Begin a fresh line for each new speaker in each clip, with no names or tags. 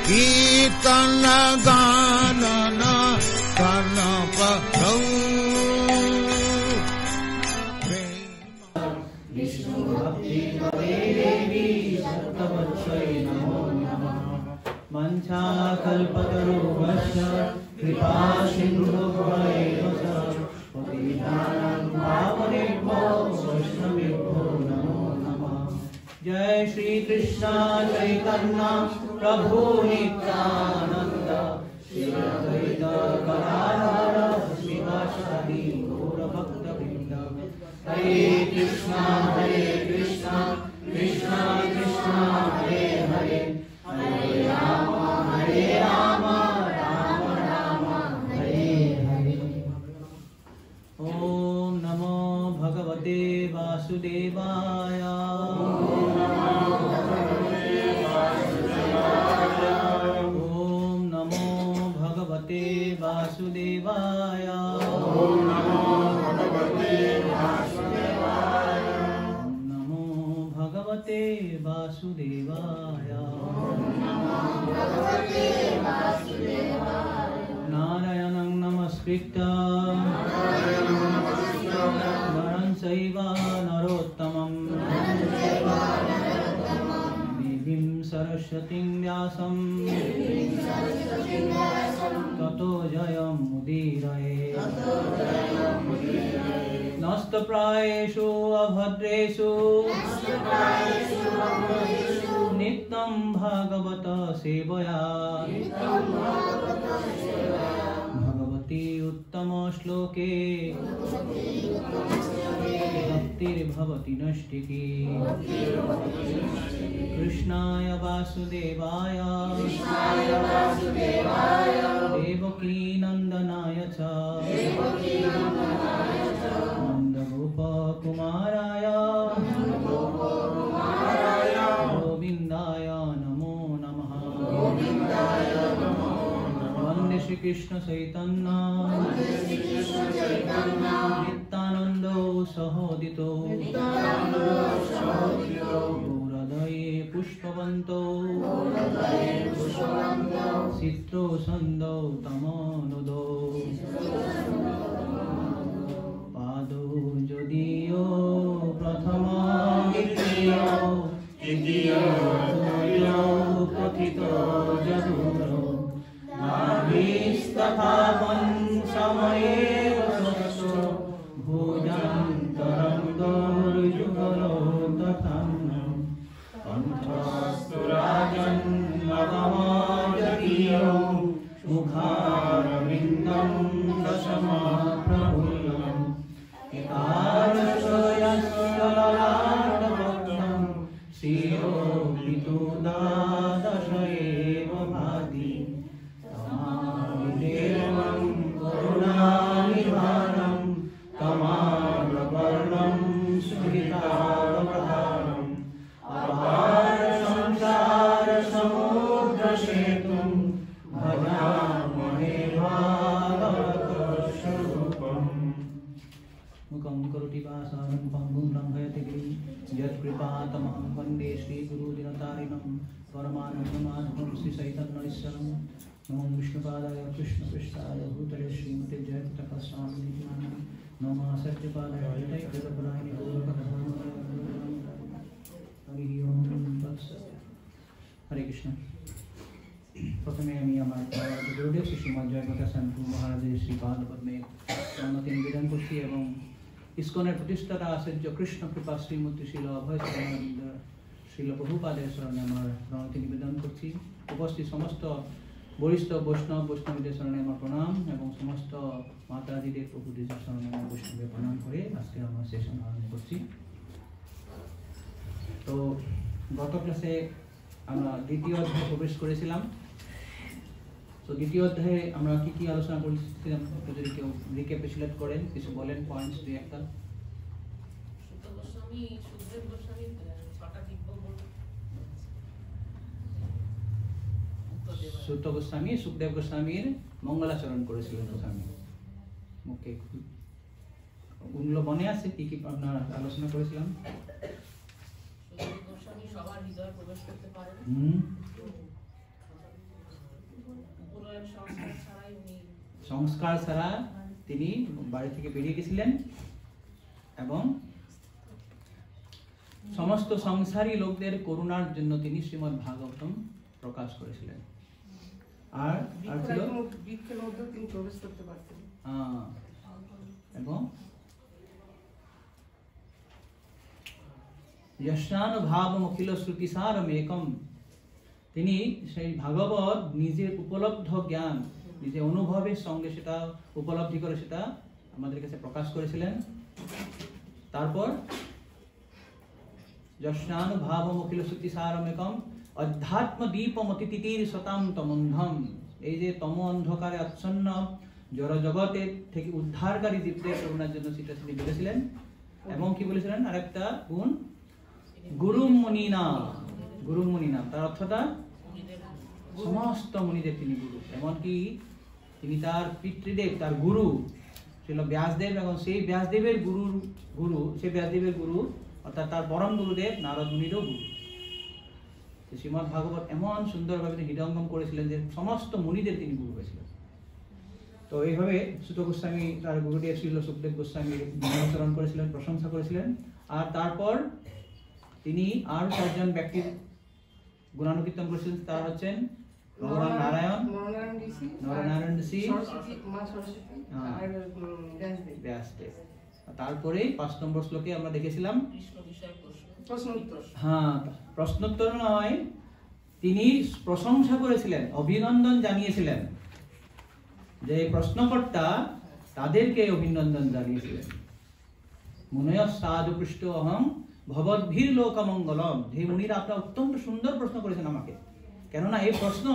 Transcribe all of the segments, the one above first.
कीर्तन गानन कर्णपतौ
विष्णु भक्ति देवी सत्तवत्सै नमो नमः वंशाकल्पतरुभ्यश्च कृपा सिन्धुभ्यैव च पतितानां पावनेभ्यो वैष्णवेभ्यो नमो नमः। जय श्री कृष्ण चैतन्य प्रभु नित्यानंद श्री अद्वैत गदाधर श्रीवासादि गौर भक्तवृंद। हरे कृष्णा कृष्णा कृष्णा हरे हरे हरे राम राम राम हरे हरे। ओम नमो भगवते वासुदेवाय। ओम नमो भगवते वासुदेवाय। ओम नमो भगवते वासुदेवाय। ओम नमो भगवते वासुदेवाय। नारायणं नमस्कृत्य नरं चैव नरोत्तमं देवीं सरस्वतीं व्यासं ततो जयमुदीरये। नस्तप्रायेषु अभद्रेषु नित्यं भागवत सेवया भगवती उत्तम श्लोके भक्तिर्भवति नष्टिकी। कृष्णाय वासुदेवाय देवकी नंदनाय च नंदगोपकुमाराय गोविंदाय नमो नमः। वन्दे श्री कृष्ण चैतन्य नित्यानंद सहोदितो गौरदये पुष्पवन्तो चित्रो सन्दौ तमोनुदो। पादो यदीयो प्रथम द्वितीयो कथितो जदुरो नाभिस्तथा पञ्चमयेव षष्ठो भुजन्तरं दोर्युगलो तथा कण्ठस्तु राजन्मगमाजकीयो मुखारविन्दं दशमप्रफुल्लम् एतादृशयस्तललाटभक्तं शिरोऽपितु द्वादश एव भाति। तमाविदेवं करुणानिधानं तमाव्रवर्णं सुहितावधानम् अपार संसार समुद्रसेतुं भजामहे भागवतस्वरूपम्। मुखं करोति वाचालं पङ्गुं लङ्घयति गिरिं यत्कृपातमहं वन्दे श्रीगुरुदिनतारिणं परमानन्दमाधवं श्रीचैतन्येश्वरं। नमो विष्णुपादाय कृष्णपृष्ठाय भूतले श्रीमते जयप्रकाशाय नमः सत्यपादाय जयप्रदाय गौरभद्राय। हरि ओम तत्सत्। हरे कृष्ण। प्रथमे আমি আমার গুরুদেব শ্রীমৎ জয়প্রকাশ মহারাজের শ্রীপাদ পদ্মে প্রণতি নিবেদন করছি এবং ইসকনের প্রতিষ্ঠাতা আচার্য কৃষ্ণ কৃপা শ্রীমূর্তি শিল অভয় সদানন্দ শিল প্রভুপাদের শরণে আমার প্রণতি নিবেদন করছি। উপস্থিত সমস্ত বরিষ্ঠ বৈষ্ণবীদের শরণে আমার প্রণাম এবং সমস্ত মাতাজিদের প্রভুদের শরণে আমার বৈষ্ণবের প্রণাম করে আজকে আমার সেশন আরম্ভ করছি। তো গত ক্লাসে আমরা দ্বিতীয় অধ্যায়ে প্রবেশ করেছিলাম। তো দ্বিতীয় অধ্যায়ে আমরা কি কি আলোচনা করেছিলাম যদি কেউ রিক্যাপিচুলেট করেন, কিছু বলেন পয়েন্টস দুই একটা। সুত গোস্বামী সুখদেব গোস্বামীর মঙ্গলাচরণ করেছিলেন প্রথমে মুখে। ওগুলো মনে আছে কি কি আপনার আলোচনা করেছিলাম? সবার হৃদয়ে প্রবেশ করতে পারেন। সংস্কার ছাড়া তিনি বাড়ি থেকে বেরিয়ে গেছিলেন এবং সমস্ত সংসারী লোকদের করুণার জন্য তিনি শ্রীমদ্ ভাগবতম প্রকাশ করেছিলেন। আর ছিল এবং যশানুভাবম অখিল শ্রুতিসারম একম, তিনি সেই ভাগবত নিজের উপলব্ধ জ্ঞান, নিজের অনুভবের সঙ্গে সেটা উপলব্ধি করে সেটা আমাদের কাছে প্রকাশ করেছিলেন। তারপর যশানুভাবম অখিল শ্রুতিসারম একম অধ্যাত্ম দীপম অতিতির শতাম তমন্ধম, এই যে তম অন্ধকারে আচ্ছন্ন জড় জগতের থেকে উদ্ধারকারী জীবদের করুণার জন্য সেটা তিনি বলেছিলেন। এবং কি বলেছিলেন আরেকটা গুণ, গুরুম মুনিনাম, তার অর্থটা সমস্ত মুনিদের তিনি গুরু, এমনকি তিনি তার পিতৃদেব, তার গুরু ছিল ব্যাসদেব, এবং সেই ব্যাসদেবের গুরু অর্থাৎ তার পরম গুরুদেব নারদ মুনিরও গুরু। শ্রীমদ্ ভাগবত এমন সুন্দরভাবে তিনি হৃদয়ঙ্গম করেছিলেন যে সমস্ত মুনিদের তিনি গুরু হয়েছিলেন। তো এইভাবে সুত গোস্বামী তার গুরুদেব শ্রীল সুখদেব গোস্বামীর অনুসরণ করেছিলেন, প্রশংসা করেছিলেন। আর তারপর তিনি আরো 4 জন ব্যক্তির গুণানুকীর্তন করেছিলেন। তারা হচ্ছেন ভগবান নারায়ণ, নরনারায়ণ ঋষি, ব্যাসদেব। তারপরে 5 নম্বর শ্লোকে আমরা দেখেছিলাম প্রশ্নোত্তর নয়, তিনি প্রশংসা করেছিলেন, অভিনন্দন জানিয়েছিলেন, যে প্রশ্নকর্তা তাদেরকে অভিনন্দন জানিয়েছিলেন। মুনয় সাধু পৃষ্ঠ অহং ভবদ্ভীর লোকমঙ্গলম, হে মুনিরা আপনারা অত্যন্ত সুন্দর প্রশ্ন করেছেন আমাকে, কেননা এই প্রশ্ন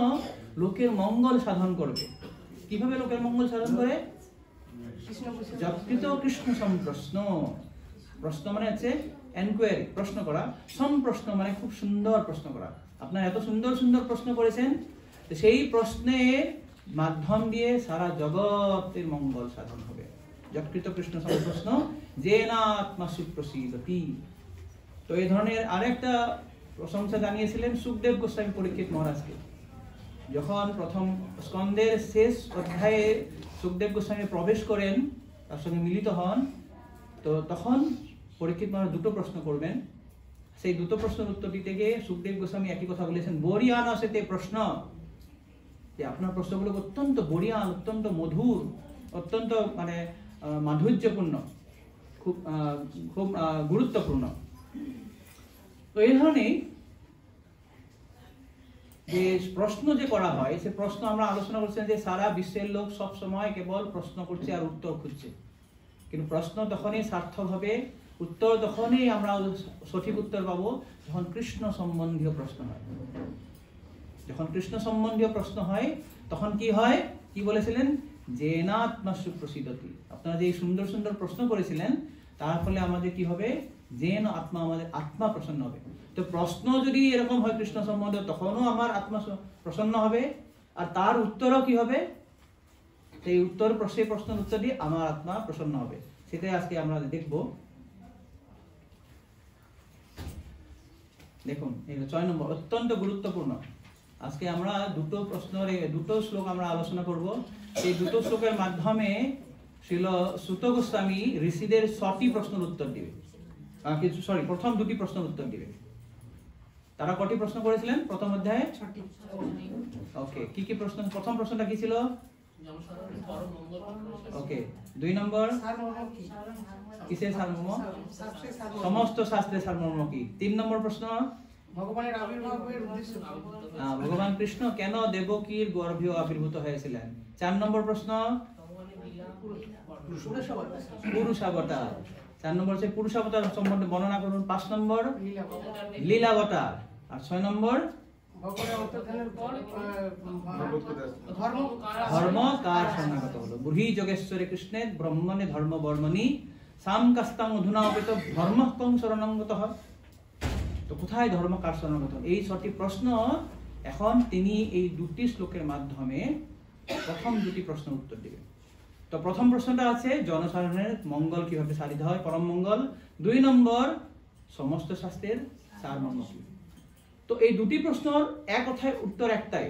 লোকের মঙ্গল সাধন করবে। কিভাবে লোকের মঙ্গল সাধন করে? যৎকৃত কৃষ্ণ সম্প্রশ্ন, প্রশ্ন মানে হচ্ছে এনকোয়ারি, প্রশ্ন করা, সম্প্রশ্ন মানে খুব সুন্দর প্রশ্ন করা। আপনারা এত সুন্দর সুন্দর প্রশ্ন করেছেন, সেই প্রশ্নের মাধ্যম দিয়ে সারা জগতের মঙ্গল সাধন হবে। যৎকৃত কৃষ্ণ সম্প্রশ্ন যেনা আত্মা সুপ্রসীদতি। তো এই ধরনের আরেকটা প্রশংসা জানিয়েছিলেন সুখদেব গোস্বামী পরীক্ষিত মহারাজকে। যখন প্রথম স্কন্দের শেষ অধ্যায়ে সুখদেব গোস্বামী প্রবেশ করেন, তার সঙ্গে মিলিত হন, তো তখন পরীক্ষিত মহারাজ 2টো প্রশ্ন করবেন। সেই 2টো প্রশ্নের উত্তর দিতে গিয়ে সুখদেব গোস্বামী একই কথা বলেছেন, বরিয়ান আসেতে প্রশ্ন, যে আপনার প্রশ্নগুলো অত্যন্ত বরিয়ান, অত্যন্ত মধুর, অত্যন্ত মানে মাধুর্যপূর্ণ, খুব খুব গুরুত্বপূর্ণ। তো এই ধরনের যে প্রশ্ন যে করা হয়, সে প্রশ্ন আমরা আলোচনা করছিলাম যে সারা বিশ্বের লোক সব সময় কেবল প্রশ্ন করছে আর উত্তর খুঁজছে, কিন্তু প্রশ্ন তখনই সার্থক হবে, উত্তর তখনই আমরা সঠিক উত্তর পাবো যখন কৃষ্ণ সম্বন্ধীয় প্রশ্ন হয়। যখন কৃষ্ণ সম্বন্ধীয় প্রশ্ন হয় তখন কি হয়, কি বলেছিলেন, যেনাত্মা সুপ্রসিদতি, আপনারা যে সুন্দর সুন্দর প্রশ্ন করেছিলেন তার ফলে আমাদের কি হবে, যেন আত্মা, আমাদের আত্মা প্রসন্ন হবে। তো প্রশ্ন যদি এরকম হয় কৃষ্ণ সম্বন্ধে, তখনও আমার আত্মা প্রসন্ন হবে, আর তার উত্তরও কি হবে, সেই প্রশ্নের উত্তর দিয়ে আমার আত্মা প্রসন্ন হবে। সেটাই আজকে আমরা দেখব। দেখুন, এই 6 নম্বর অত্যন্ত গুরুত্বপূর্ণ। আজকে আমরা 2টো শ্লোক আমরা আলোচনা করব। এই 2টো শ্লোকের মাধ্যমে শ্রীল সুত গোস্বামী ঋষিদের 6টি প্রশ্নের উত্তর দিবে, প্রথম 2টি প্রশ্নের উত্তর দিবে। তারা কটি প্রশ্ন করেছিলেন প্রথম অধ্যায়ে? 6টি। ওকে, কি কি প্রশ্ন? প্রথম প্রশ্নটা কি ছিল? ওকে, 2 নম্বর কিসের সারমর্ম? সমস্ত শাস্ত্রের সারমর্ম কি? 3 নম্বর প্রশ্ন ভগবানের আবির্ভাবের উদ্দেশ্য, ভগবান কৃষ্ণ কেন দেবকীর গর্ভে আবির্ভূত হয়েছিলেন? 4 নম্বর প্রশ্ন পুরুষাবতার। 4 নম্বর হচ্ছে পুরুষাবতার সম্বন্ধে বর্ণনা করুন। 5 নম্বর লীলাবতার। আর 6 নম্বর ধর্ম কার শরণাগত হলো। বুড়ি যোগেশ্বরী কৃষ্ণের ব্রহ্মণে ধর্ম বর্মণি সামকাস্তাং অধুনা অপেত ধর্ম কং শরণাগত হয়। তো কোথায় ধর্ম কার শরণাগত? এই 6টি প্রশ্ন এখন তিনি এই 2টি শ্লোকের মাধ্যমে প্রথম 2টি প্রশ্ন উত্তর দিবেন। তো প্রথম প্রশ্নটা আছে জনসাধারণের মঙ্গল কিভাবে সাধিত হয়, পরম মঙ্গল। 2 নম্বর সমস্ত শাস্ত্রের সারমর্ম কি। তো এই 2টি প্রশ্নের এক কথায় উত্তর একটাই,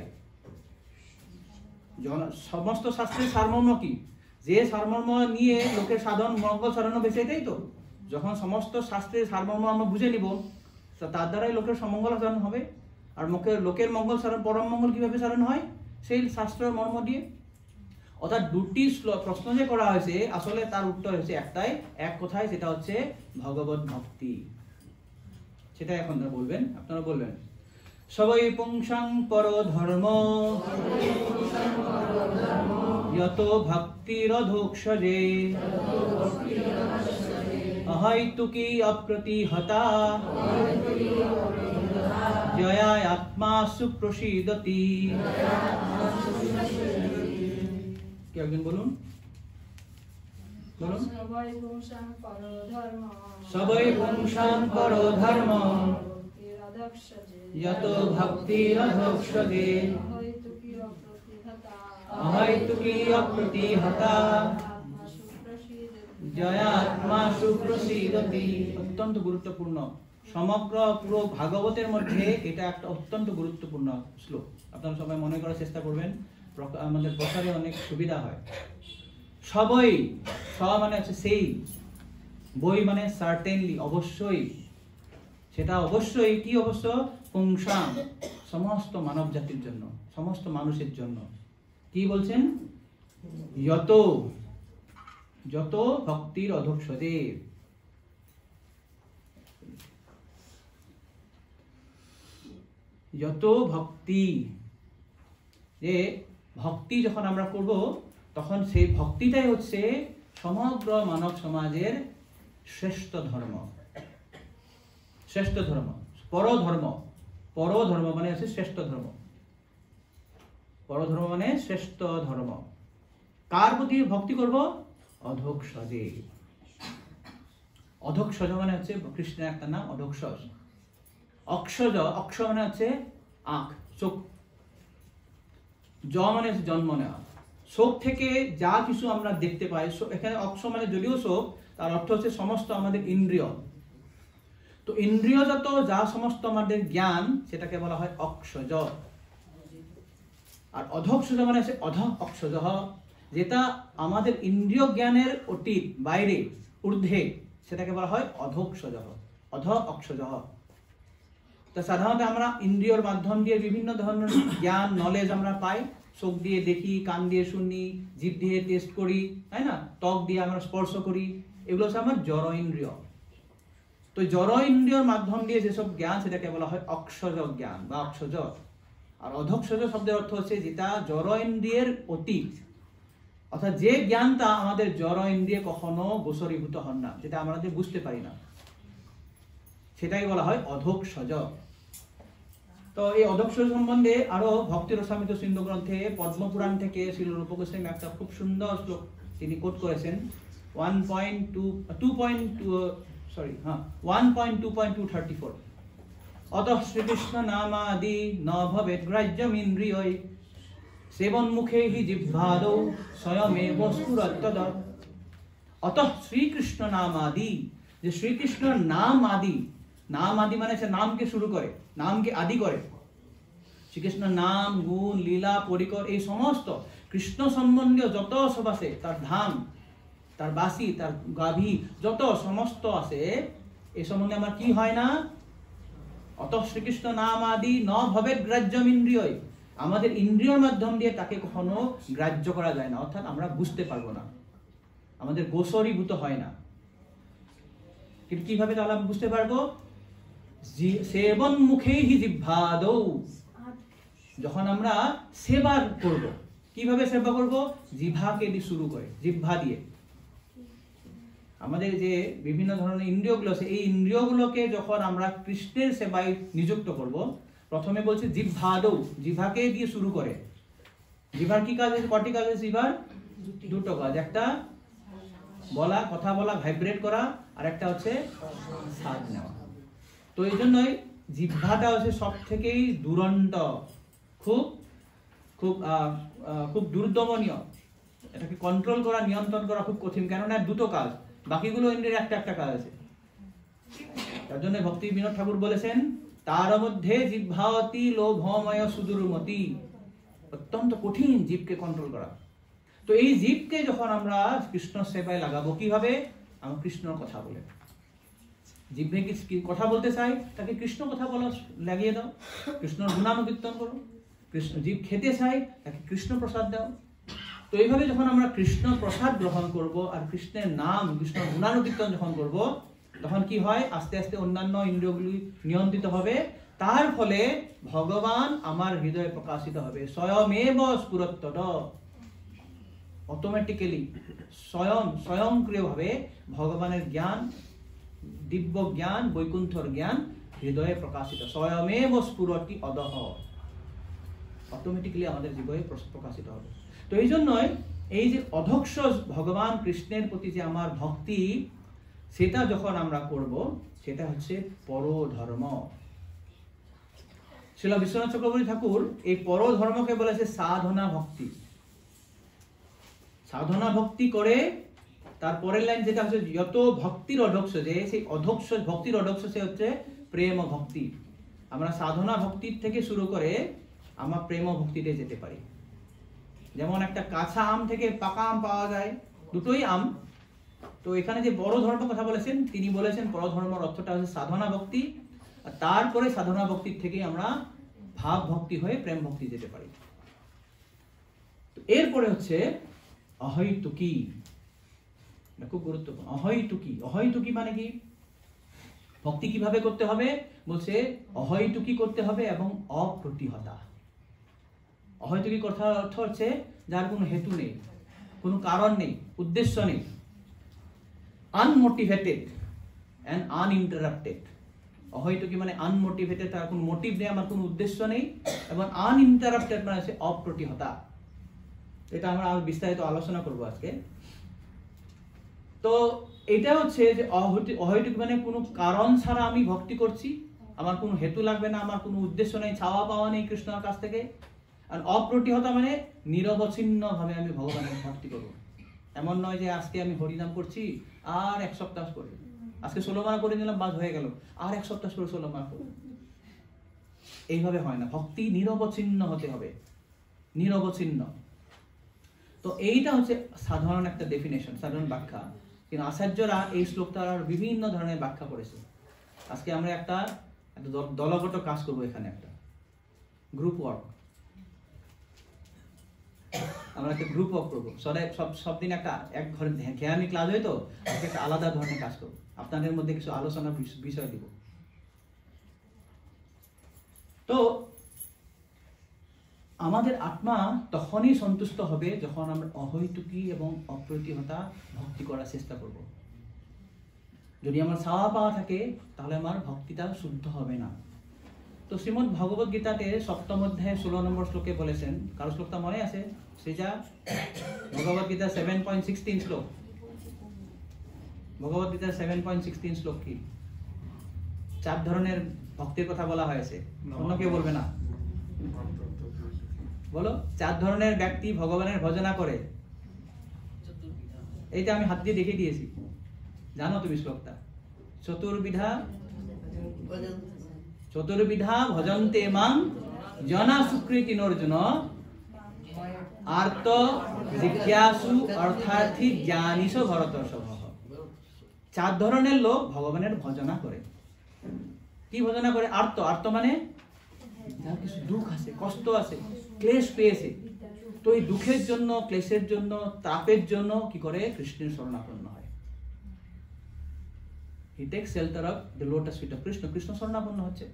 সমস্ত শাস্ত্রের সারমর্ম কি? যে সারমর্ম নিয়ে লোকের সাধন মঙ্গল সাধন বেশি, এটাই তো। যখন সমস্ত শাস্ত্রের সারমর্ম আমরা বুঝে নিব, তার দ্বারাই লোকের সমঙ্গল সাধন হবে। আর লোকের মঙ্গল সাধন, পরম মঙ্গল কিভাবে সাধন হয়? সেই শাস্ত্রের মর্ম দিয়ে। অর্থাৎ দুটি প্রশ্ন যে করা হয়েছে, আসলে তার উত্তর হচ্ছে একটাই, এক কথায়, সেটা হচ্ছে ভগবত ভক্তি। সেটা এখন বলবেন, আপনারা বলবেন। সবৈ পুংসাং পরো ধর্ম যত ভক্তিরধোক্ষজে অহৈতুকী অপ্রতিহতা জয়া আত্মা সুপ্রসীদতি। কি একজন বলুন, বলুন। সবৈ পুংসাং পরো ধর্ম যত ভক্তিরধোক্ষজে অহৈতুকী অপ্রতিহতা জয়াত্মা সুপ্রসীদতি। অত্যন্ত গুরুত্বপূর্ণ। সমগ্র পুরো ভাগবতের মধ্যে এটা একটা অত্যন্ত গুরুত্বপূর্ণ শ্লোক। আপনারা সবাই মনে করার চেষ্টা করবেন, আমাদের প্রচারে অনেক সুবিধা হয়। সবই, স মানে হচ্ছে সেই, বই মানে সার্টেনলি, অবশ্যই। সেটা অবশ্যই কি? অবশ্য পুংসাং, সমস্ত মানব জাতির জন্য, সমস্ত মানুষের জন্য। কি বলছেন? যত যত ভক্তির অধোক্ষজে, যত ভক্তি, যে ভক্তি যখন আমরা করব, তখন সেই ভক্তিটাই হচ্ছে সমগ্র মানব সমাজের শ্রেষ্ঠ ধর্ম। শ্রেষ্ঠ ধর্ম, পরধর্ম। পরধর্ম মানে হচ্ছে শ্রেষ্ঠ ধর্ম। পরধর্ম মানে শ্রেষ্ঠ ধর্ম। কার প্রতি ভক্তি করব? অধোক্ষজে। অধোক্ষজ মানে হচ্ছে কৃষ্ণের একটা নাম, অধোক্ষজ। অক্ষজ, অক্ষ মানে হচ্ছে আঁখ, চোখ। জ মানে হচ্ছে জন্ম নেওয়া। চোখ থেকে যা কিছু আমরা দেখতে পাই, এখানে অক্ষ মানে যদিও চোখ, তার অর্থ হচ্ছে সমস্ত আমাদের ইন্দ্রিয়। তো ইন্দ্রিয়জাত যা সমস্ত আমাদের জ্ঞান, সেটাকে বলা হয় অক্ষজ। আর অধোক্ষজ মানে হচ্ছে অধ অক্ষজ, যেটা আমাদের ইন্দ্রিয় জ্ঞানের অতীত, বাইরে, ঊর্ধ্বে, সেটাকে বলা হয় অধোক্ষজ, অধ অক্ষজ। তো সাধারণত আমরা ইন্দ্রিয়র মাধ্যম দিয়ে বিভিন্ন ধরনের জ্ঞান, নলেজ আমরা পাই। চোখ দিয়ে দেখি, কান দিয়ে শুনি, জিভ দিয়ে টেস্ট করি, তাই না? ত্বক দিয়ে আমরা স্পর্শ করি। এগুলো হচ্ছে আমার জড় ইন্দ্রিয়। তো জড় ইন্দ্রিয়র মাধ্যম দিয়ে যেসব জ্ঞান, সেটাকে বলা হয় অক্ষজ জ্ঞান বা অক্ষজ। আর অধোক্ষজ শব্দের অর্থ হচ্ছে যেটা জড় ইন্দ্রিয়ের অতীত, অর্থাৎ যে জ্ঞানটা আমাদের জড় ইন্দ্রিয়ে কখনো গোচরীভূত হন না, যেটা আমাদের বুঝতে পারি না, সেটাই বলা হয় অধোক্ষজ। তো এই অধোক্ষজ সম্বন্ধে আরো ভক্তি রসামৃত সিন্ধু গ্রন্থে পদ্মপুরাণ থেকে শ্রীল রূপ গোস্বামী একটা খুব সুন্দর শ্লোক তিনি কোট করেছেন। 1.2.234 অতঃ শ্রীকৃষ্ণ নামাদি ন ভবেৎ গ্রাহ্যমিন্দ্রিয়ৈ সেবন্মুখে হি জিহ্বাদৌ স্বয়মেব স্ফুরত্তদ। অতঃ শ্রীকৃষ্ণ নামাদি, যে শ্রীকৃষ্ণের নাম আদি, নাম আদি মানে সে নামকে শুরু করে, নামকে আদি করে। শ্রীকৃষ্ণের নাম, গুণ, লীলা, পরিকর, এই সমস্ত কৃষ্ণ সম্বন্ধীয় যত সব আছে, তার ধাম, তার বাসি, তার গাভী, যত সমস্ত আছে, এই সম্বন্ধে আমার কি হয় না? অতঃ শ্রীকৃষ্ণ নাম আদি ন ভবেৎ গ্রাহ্যম ইন্দ্রিয়ৈ, আমাদের ইন্দ্রিয়র মাধ্যম দিয়ে তাকে কখনো গ্রাহ্য করা যায় না, অর্থাৎ আমরা বুঝতে পারবো না, আমাদের গোচরীভূত হয় না। কিন্তু কিভাবে তাহলে আমরা বুঝতে পারবো? সেবন মুখেই হি জিহ্বাদৌ, যখন আমরা সেবা করব। কিভাবে সেবা করব? জিহ্বাকে দিয়ে শুরু করে, জিহ্বা দিয়ে। আমাদের যে বিভিন্ন ধরনের ইন্দ্রিয়গুলো আছে, এই ইন্দ্রিয়গুলোকে যখন আমরা কৃষ্ণের সেবায় নিযুক্ত করব, প্রথমে বলছে জিহ্বাদৌ, জিহ্বাকে দিয়ে শুরু করে। জিহ্বার কি কাজ আছে? কটি কাজ আছে জিহ্বার? দুটো কাজ। একটা বলা, কথা বলা, ভাইব্রেট করা, আর একটা হচ্ছে স্বাদ নেওয়া। তো এই জন্যই জিহ্বাটা হচ্ছে সব থেকেই দুরন্ত, খুব খুব খুব দুর্দমনীয়। এটাকে কন্ট্রোল করা, নিয়ন্ত্রণ করা খুব কঠিন, কেননা দুটো কাজ, বাকিগুলো ইন্দ্রিয়ের একটা একটা কাজ আছে। তার জন্য ভক্তি বিনোদ ঠাকুর বলেছেন, তার মধ্যে জিহ্বাতি লোভময় সুদূরমতি, অত্যন্ত কঠিন জীবকে কন্ট্রোল করা। তো এই জীবকে যখন আমরা কৃষ্ণ সেবায় লাগাবো কিভাবে? আমরা কৃষ্ণর কথা বলে। জিভে কি কথা বলতে চাই, তাকে কৃষ্ণ কথা বলা লাগিয়ে দাও, কৃষ্ণর গুণানুকীর্তন করো। কৃষ্ণ জীব খেতে চাই, তাকে কৃষ্ণ প্রসাদ দাও। তো এইভাবে যখন আমরা কৃষ্ণ প্রসাদ গ্রহণ করব আর কৃষ্ণের নাম, কৃষ্ণর গুণানুকীর্তন যখন করব, তখন কি হয়? আস্তে আস্তে অন্যান্য ইন্দ্রিয়গুলি নিয়ন্ত্রিত হবে। তার ফলে ভগবান আমার হৃদয়ে প্রকাশিত হবে। স্বয়মেব স্ফুরত্তদ, অটোমেটিক্যালি স্বয়ংক্রিয়ভাবে ভগবানের জ্ঞান, দিব্য জ্ঞান, বৈকুণ্ঠর জ্ঞান হৃদয়ে প্রকাশিত। স্বয়মেব স্ফুরতি অদহ, অটোমেটিক্যালি আমাদের হৃদয়ে প্রকাশিত হবে। তো এই জন্যই এই যে অধক্ষ ভগবান কৃষ্ণের প্রতি যে আমার ভক্তি, সেটা যখন আমরা করব, সেটা হচ্ছে পরধর্ম। শ্রীল বিশ্বনাথ চক্রবর্তী ঠাকুর এই পরধর্মকে বলেছে সাধনা ভক্তি। সাধনা ভক্তি করে তারপরের লাইন যেটা হচ্ছে যত ভক্তির অধক্ষ, যে সেই অধক্ষ ভক্তির অধক্ষ সে হচ্ছে প্রেম ভক্তি। আমরা সাধনা ভক্তির থেকে শুরু করে আমরা প্রেম ভক্তিতে যেতে পারি। যেমন একটা কাঁচা আম থেকে পাকা আম পাওয়া যায়, দুটোই আম। তো এখানে যে বড় ধর্ম কথা বলেছেন, তিনি বলেছেন পরধর্মের অর্থটা হচ্ছে সাধনা ভক্তি, আর তারপরে সাধনা ভক্তির থেকে আমরা ভাব ভক্তি হয়ে প্রেম ভক্তি যেতে পারি। এরপরে হচ্ছে অহৈতুকী, খুব গুরুত্বপূর্ণ। অহৈতুকী, অহৈতুকী মানে কি? ভক্তি কিভাবে করতে হবে? বলছে অহৈতুকী করতে হবে এবং অপ্রতিহতা। অহৈতুকী কথার অর্থ হচ্ছে যার কোনো হেতু নেই, কোনো কারণ নেই, উদ্দেশ্য নেই। আনমোটিভেটেড এন্ড আনইন্টারাপ্টেড। অহৈতুকী মানে আনমোটিভেটেড, তার কোনো মোটিভ নেই, আমার কোনো উদ্দেশ্য নেই, এবং আনইন্টারাপ্টেড মানে হচ্ছে অপ্রতিহতা। এটা আমরা আরো বিস্তারিত আলোচনা করব আজকে। তো এটা হচ্ছে যে অহৈতুকী মানে কোনো কারণ ছাড়া আমি ভক্তি করছি, আমার কোনো হেতু লাগবে না, আমার কোনো উদ্দেশ্য নেই, চাওয়া পাওয়া নেই কৃষ্ণের কাছ থেকে। আর অপ্রতিহতা মানে নিরবচ্ছিন্ন ভাবে আমি ভগবানের ভক্তি করবো। এমন নয় যে আজকে আমি হরিনাম করছি আর এক সপ্তাহ করে, আজকে 16 মালা করে নিলাম, বাস হয়ে গেল, আর এক সপ্তাহ করে 16 মালা করবো, এইভাবে হয় না। ভক্তি নিরবচ্ছিন্ন হতে হবে, নিরবচ্ছিন্ন। তো এইটা হচ্ছে সাধারণ একটা ডেফিনেশন, সাধারণ ব্যাখ্যা। কিন্তু আচার্যরা এই শ্লোকটার বিভিন্ন ধরনের ব্যাখ্যা করেছে। আজকে আমরা একটা দলগত কাজ করবো, এখানে একটা গ্রুপ ওয়ার্ক, আমরা একটা গ্রুপ ওয়ার্ক করবো। সব দিন একটা এক ঘরে জ্ঞানী ক্লাস হয়, তো আজকে একটা আলাদা ধরনের কাজ করবো, আপনাদের মধ্যে কিছু আলোচনার বিষয় দিব। তো আমাদের আত্মা তখনই সন্তুষ্ট হবে যখন আমরা অহৈতুকী এবং অপ্রতিহতা ভক্তি করার চেষ্টা করব। যদি আমার চাওয়া পাওয়া থাকে, তাহলে আমার ভক্তিটা শুদ্ধ হবে না। তো শ্রীমদ্ ভগবত গীতাতে 7ম অধ্যায়ে 16 নম্বর শ্লোকে বলেছেন, কারো শ্লোকটা মনে আছে? সেটা ভগবত গীতা 7.16 শ্লোক। ভগবত গীতার 7.16 শ্লোক কি? 4 ধরনের ভক্তির কথা বলা হয়েছে, অন্য কেউ বলবে না, বলো। 4 ধরনের ব্যক্তি ভগবানের ভজনা করে। এইটা আমি হাত দিয়ে দেখিয়ে দিয়েছি, জানো তুমি শ্লোকটা? চতুর্বিধা ভজন্তে মাং জনা সুকৃতি অর্জুন আর্ত জিজ্ঞাসু অর্থার্থী জ্ঞানীশ ভরতর্ষভ। 4 ধরনের লোক ভগবানের ভজনা করে। কি ভজনা করে? আর্ত, আর্ত মানে যার কিছু দুঃখ আছে, কষ্ট আছে, ক্লেশ পেয়েছে, তো এই দুঃখের জন্য, ক্লেশের জন্য, তাপের জন্য কি করে? কৃষ্ণের শরণাপন্ন হয়। He takes shelter of the lotus feet of Krishna. Krishna শরণাপন্ন হচ্ছে,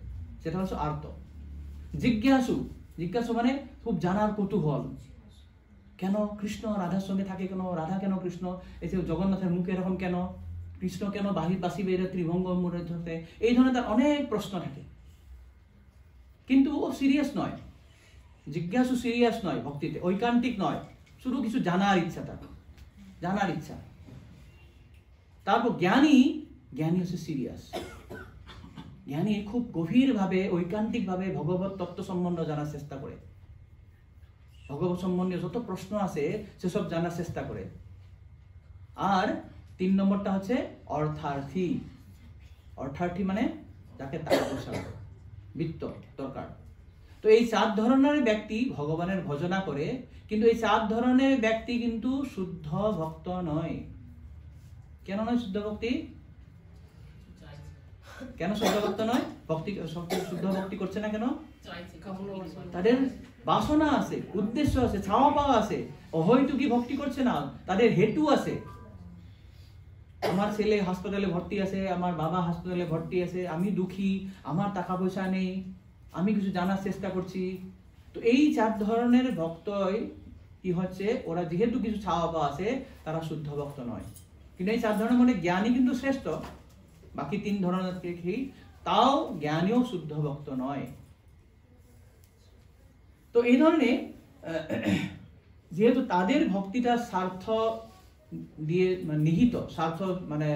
সেটা হচ্ছে আর্ত। জিজ্ঞাসু, জিজ্ঞাসু মানে খুব জানার কৌতূহল, কেন কৃষ্ণ রাধার সঙ্গে থাকে, কেন রাধা, কেন কৃষ্ণ, এই যে জগন্নাথের মুখ এরকম কেন, কৃষ্ণ কেন বাহির বাসি বেড়ে ত্রিভঙ্গ মধ্যে, এই ধরনের তার অনেক প্রশ্ন থাকে। কিন্তু ও সিরিয়াস নয়, জিজ্ঞাসু সিরিয়াস নয় ভক্তিতে, ঐকান্তিক নয়, শুধু কিছু জানার ইচ্ছা, তার জানার ইচ্ছা। তারপর জ্ঞানী, জ্ঞানী হচ্ছে সিরিয়াস। জ্ঞানী খুব গভীরভাবে, ঐকান্তিকভাবে ভগবত তত্ত্ব সম্বন্ধে জানার চেষ্টা করে, ভগবত সম্বন্ধে যত প্রশ্ন আছে সেসব জানার চেষ্টা করে। আর 3 নম্বরটা হচ্ছে অর্থার্থী। অর্থার্থী মানে যাকে টাকা পয়সা লাগে, বিত্ত দরকার। তো এই 4 ধরনের ব্যক্তি ভগবানের ভজনা করে, কিন্তু এই 4 ধরনের ব্যক্তি কিন্তু শুদ্ধ ভক্ত নয়। কেন নয় শুদ্ধ ভক্তি? কেন শুদ্ধ ভক্ত নয়? শুদ্ধ ভক্তি করছে না কেন? তাদের বাসনা আছে, উদ্দেশ্য আছে, চাওয়া পাওয়া আছে। অহৈতুকী ভক্তি করছে না, তাদের হেতু আছে। আমার ছেলে হাসপাতালে ভর্তি আছে, আমার বাবা হাসপাতালে ভর্তি আছে, আমি দুঃখী, আমার টাকা পয়সা নেই, আমি কিছু জানার চেষ্টা করছি। তো এই 4 ধরনের ভক্তই কি হচ্ছে, ওরা যেহেতু কিছু চাওয়া পাওয়া আছে, তারা শুদ্ধ ভক্ত নয়। কিন্তু এই 4 ধরনের মধ্যে জ্ঞানী কিন্তু শ্রেষ্ঠ, বাকি 3 ধরনের থেকে তাও জ্ঞানীও শুদ্ধ ভক্ত নয়। তো এই ধরনের যেহেতু তাদের ভক্তিটা স্বার্থ দিয়ে নিহিত, স্বার্থ মানে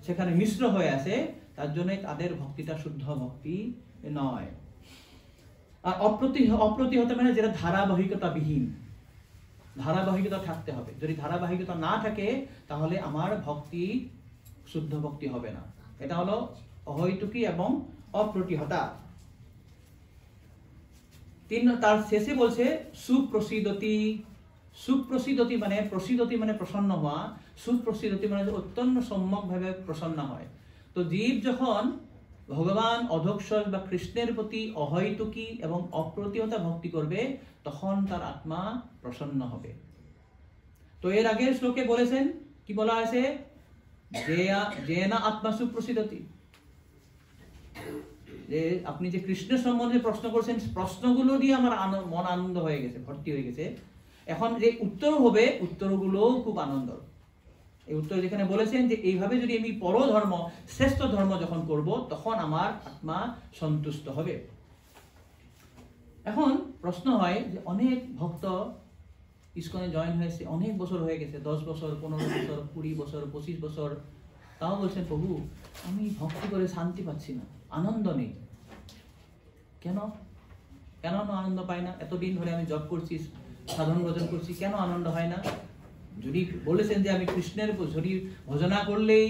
সেখানে মিশ্র হয়ে আছে, তার জন্য তাদের ভক্তিটা শুদ্ধ ভক্তি নয়। আর অপ্রতিহত মানে যেটা ধারাবাহিকতা বিহীন, ধারাবাহিকতা থাকতে হবে। যদি ধারাবাহিকতা না থাকে তাহলে আমার ভক্তি শুদ্ধ ভক্তি হবে না। এটা হলো অহৈতুকী এবং অপ্রতিহতা। তার শেষে বলছে সুপ্রসিদতি। সুপ্রসিদতি মানে প্রসন্ন হওয়া, সুপ্রসিদতি মানে অত্যন্ত সম্যক ভাবে প্রসন্ন হয়। তো জীব যখন ভগবান অধোক্ষজ বা কৃষ্ণের প্রতি অহৈতুকী এবং অপ্রতিহতা ভক্তি করবে, তখন তার আত্মা প্রসন্ন হবে। তো এর আগের শ্লোকে বলেছেন, কি বলা আছে? জেনা আত্মা সুপ্রসিদতি। যে আপনি যে কৃষ্ণের সম্বন্ধে প্রশ্ন করছেন, প্রশ্নগুলো দিয়ে আমার মন আনন্দ হয়ে গেছে, ভর্তি হয়ে গেছে। এখন যে উত্তর হবে, উত্তরগুলো খুব আনন্দ। এই উত্তর যেখানে বলেছেন যে এইভাবে যদি আমি পরধর্ম, শ্রেষ্ঠ ধর্ম যখন করব, তখন আমার আত্মা সন্তুষ্ট হবে। এখন প্রশ্ন হয় যে অনেক ভক্ত ইসকনে জয়েন হয়েছে, অনেক বছর হয়ে গেছে, 10 বছর, 15 বছর, 20 বছর, 25 বছর, তাও বলছেন প্রভু আমি ভক্তি করে শান্তি পাচ্ছি না, আনন্দ নেই। কেন আনন্দ পাই না? এতদিন ধরে আমি জপ করছি, সাধন ভজন করছি, কেন আনন্দ হয় না? যদি বলেছেন যে আমি কৃষ্ণের যদি ভজনা করলেই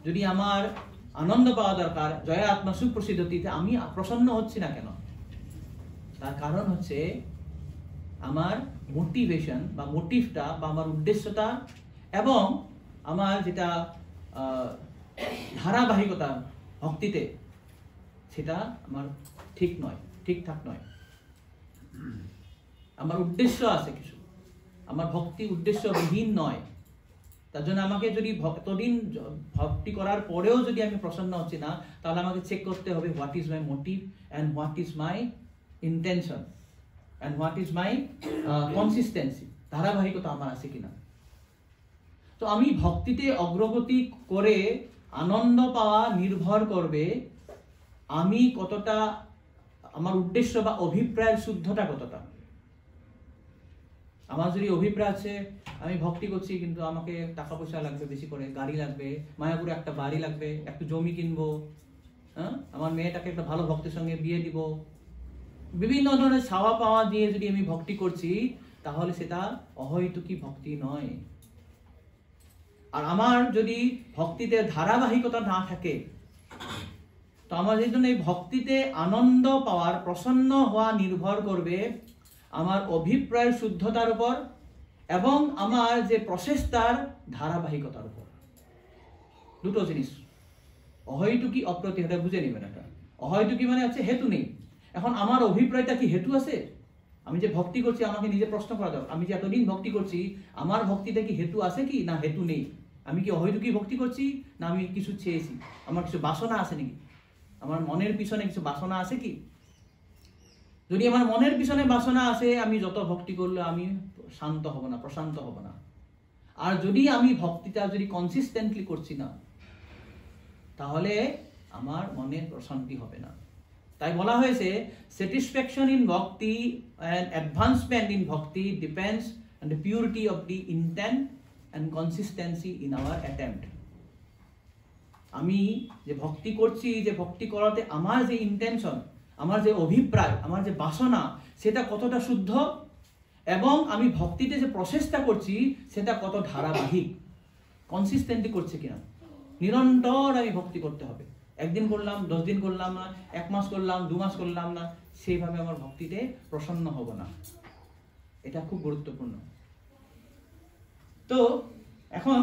যদি আমার আনন্দ পাওয়া দরকার, জয়া আত্মা সুপ্রসিদ্ধতিতে, আমি প্রসন্ন হচ্ছি না কেন? তার কারণ হচ্ছে আমার মোটিভেশন বা মোটিভটা বা আমার উদ্দেশ্যটা এবং আমার যেটা ধারাবাহিকতা ভক্তিতে, সেটা আমার ঠিকঠাক নয়। আমার উদ্দেশ্য আছে কিছু, আমার ভক্তি উদ্দেশ্যবিহীন নয়। তার জন্য আমাকে যদি এতদিন ভক্তি করার পরেও যদি আমি প্রসন্ন হচ্ছি না, তাহলে আমাকে চেক করতে হবে what is my motive and what is my intention and what is my consistency, ধারাবাহিকতা আমার আছে কিনা। তো আমি ভক্তিতে অগ্রগতি করে আনন্দ পাওয়া নির্ভর করবে আমি কতটা, আমার উদ্দেশ্য বা অভিপ্রায়ের শুদ্ধতা কতটা। আমার যদি অভিপ্রায় আছে আমি ভক্তি করছি কিন্তু আমাকে টাকা পয়সা লাগবে, বেশি করে গাড়ি লাগবে, মায়াপুরে একটা বাড়ি লাগবে, একটু জমি কিনবো, হ্যাঁ, আমার মেয়েটাকে একটা ভালো ভক্তের সঙ্গে বিয়ে দিব, বিভিন্ন ধরনের চাওয়া পাওয়া দিয়ে যদি আমি ভক্তি করছি, তাহলে সেটা অহৈতুকী ভক্তি নয়। আর আমার যদি ভক্তিতে ধারাবাহিকতা না থাকে, তো আমাদের জন্য এই ভক্তিতে আনন্দ পাওয়ার, প্রসন্ন হওয়া নির্ভর করবে আমার অভিপ্রায়ের শুদ্ধতার উপর এবং আমার যে প্রচেষ্টার ধারাবাহিকতার উপর। দুটো জিনিস, অহৈতুকী অপ্রতিহতা, বুঝে নেবেন এটা। অহৈতুকী মানে হচ্ছে হেতু নেই। এখন আমার অভিপ্রায়টা কি হেতু আছে? আমি যে ভক্তি করছি আমাকে নিজে প্রশ্ন করা দরকার, আমি যে এতদিন ভক্তি করছি আমার ভক্তিতে কি হেতু আছে কি না হেতু নেই? আমি কি অহৈতুকী ভক্তি করছি না আমি কিছু চেয়েছি? আমার কিছু বাসনা আছে নাকি? আমার মনের পিছনে কিছু বাসনা আছে কি? যদি আমার মনের পিছনে বাসনা আছে, আমি যত ভক্তি করলে আমি শান্ত হব না, প্রশান্ত হব না। আর যদি আমি ভক্তিটা যদি কনসিস্টেন্টলি করছি না, তাহলে আমার মনে প্রশান্তি হবে না। তাই বলা হয়েছে স্যাটিসফ্যাকশন ইন ভক্তি and advancement in bhakti depends on the purity of the intent and consistency in our attempt. আমি যে ভক্তি করছি, যে ভক্তি করাতে আমার যে ইন্টেনশন, আমার যে অভিপ্রায়, আমার যে বাসনা, সেটা কতটা শুদ্ধ, এবং আমি ভক্তিতে যে প্রচেষ্টা করছি সেটা কত ধারাবাহিক, কনসিস্টেন্টলি করছে কিনা। নিরন্তর আমি ভক্তি করতে হবে, একদিন করলাম, 10 দিন করলাম না, 1 মাস করলাম, 2 মাস করলাম না, সেইভাবে আমার ভক্তিতে প্রসন্ন হব না। এটা খুব গুরুত্বপূর্ণ। তো এখন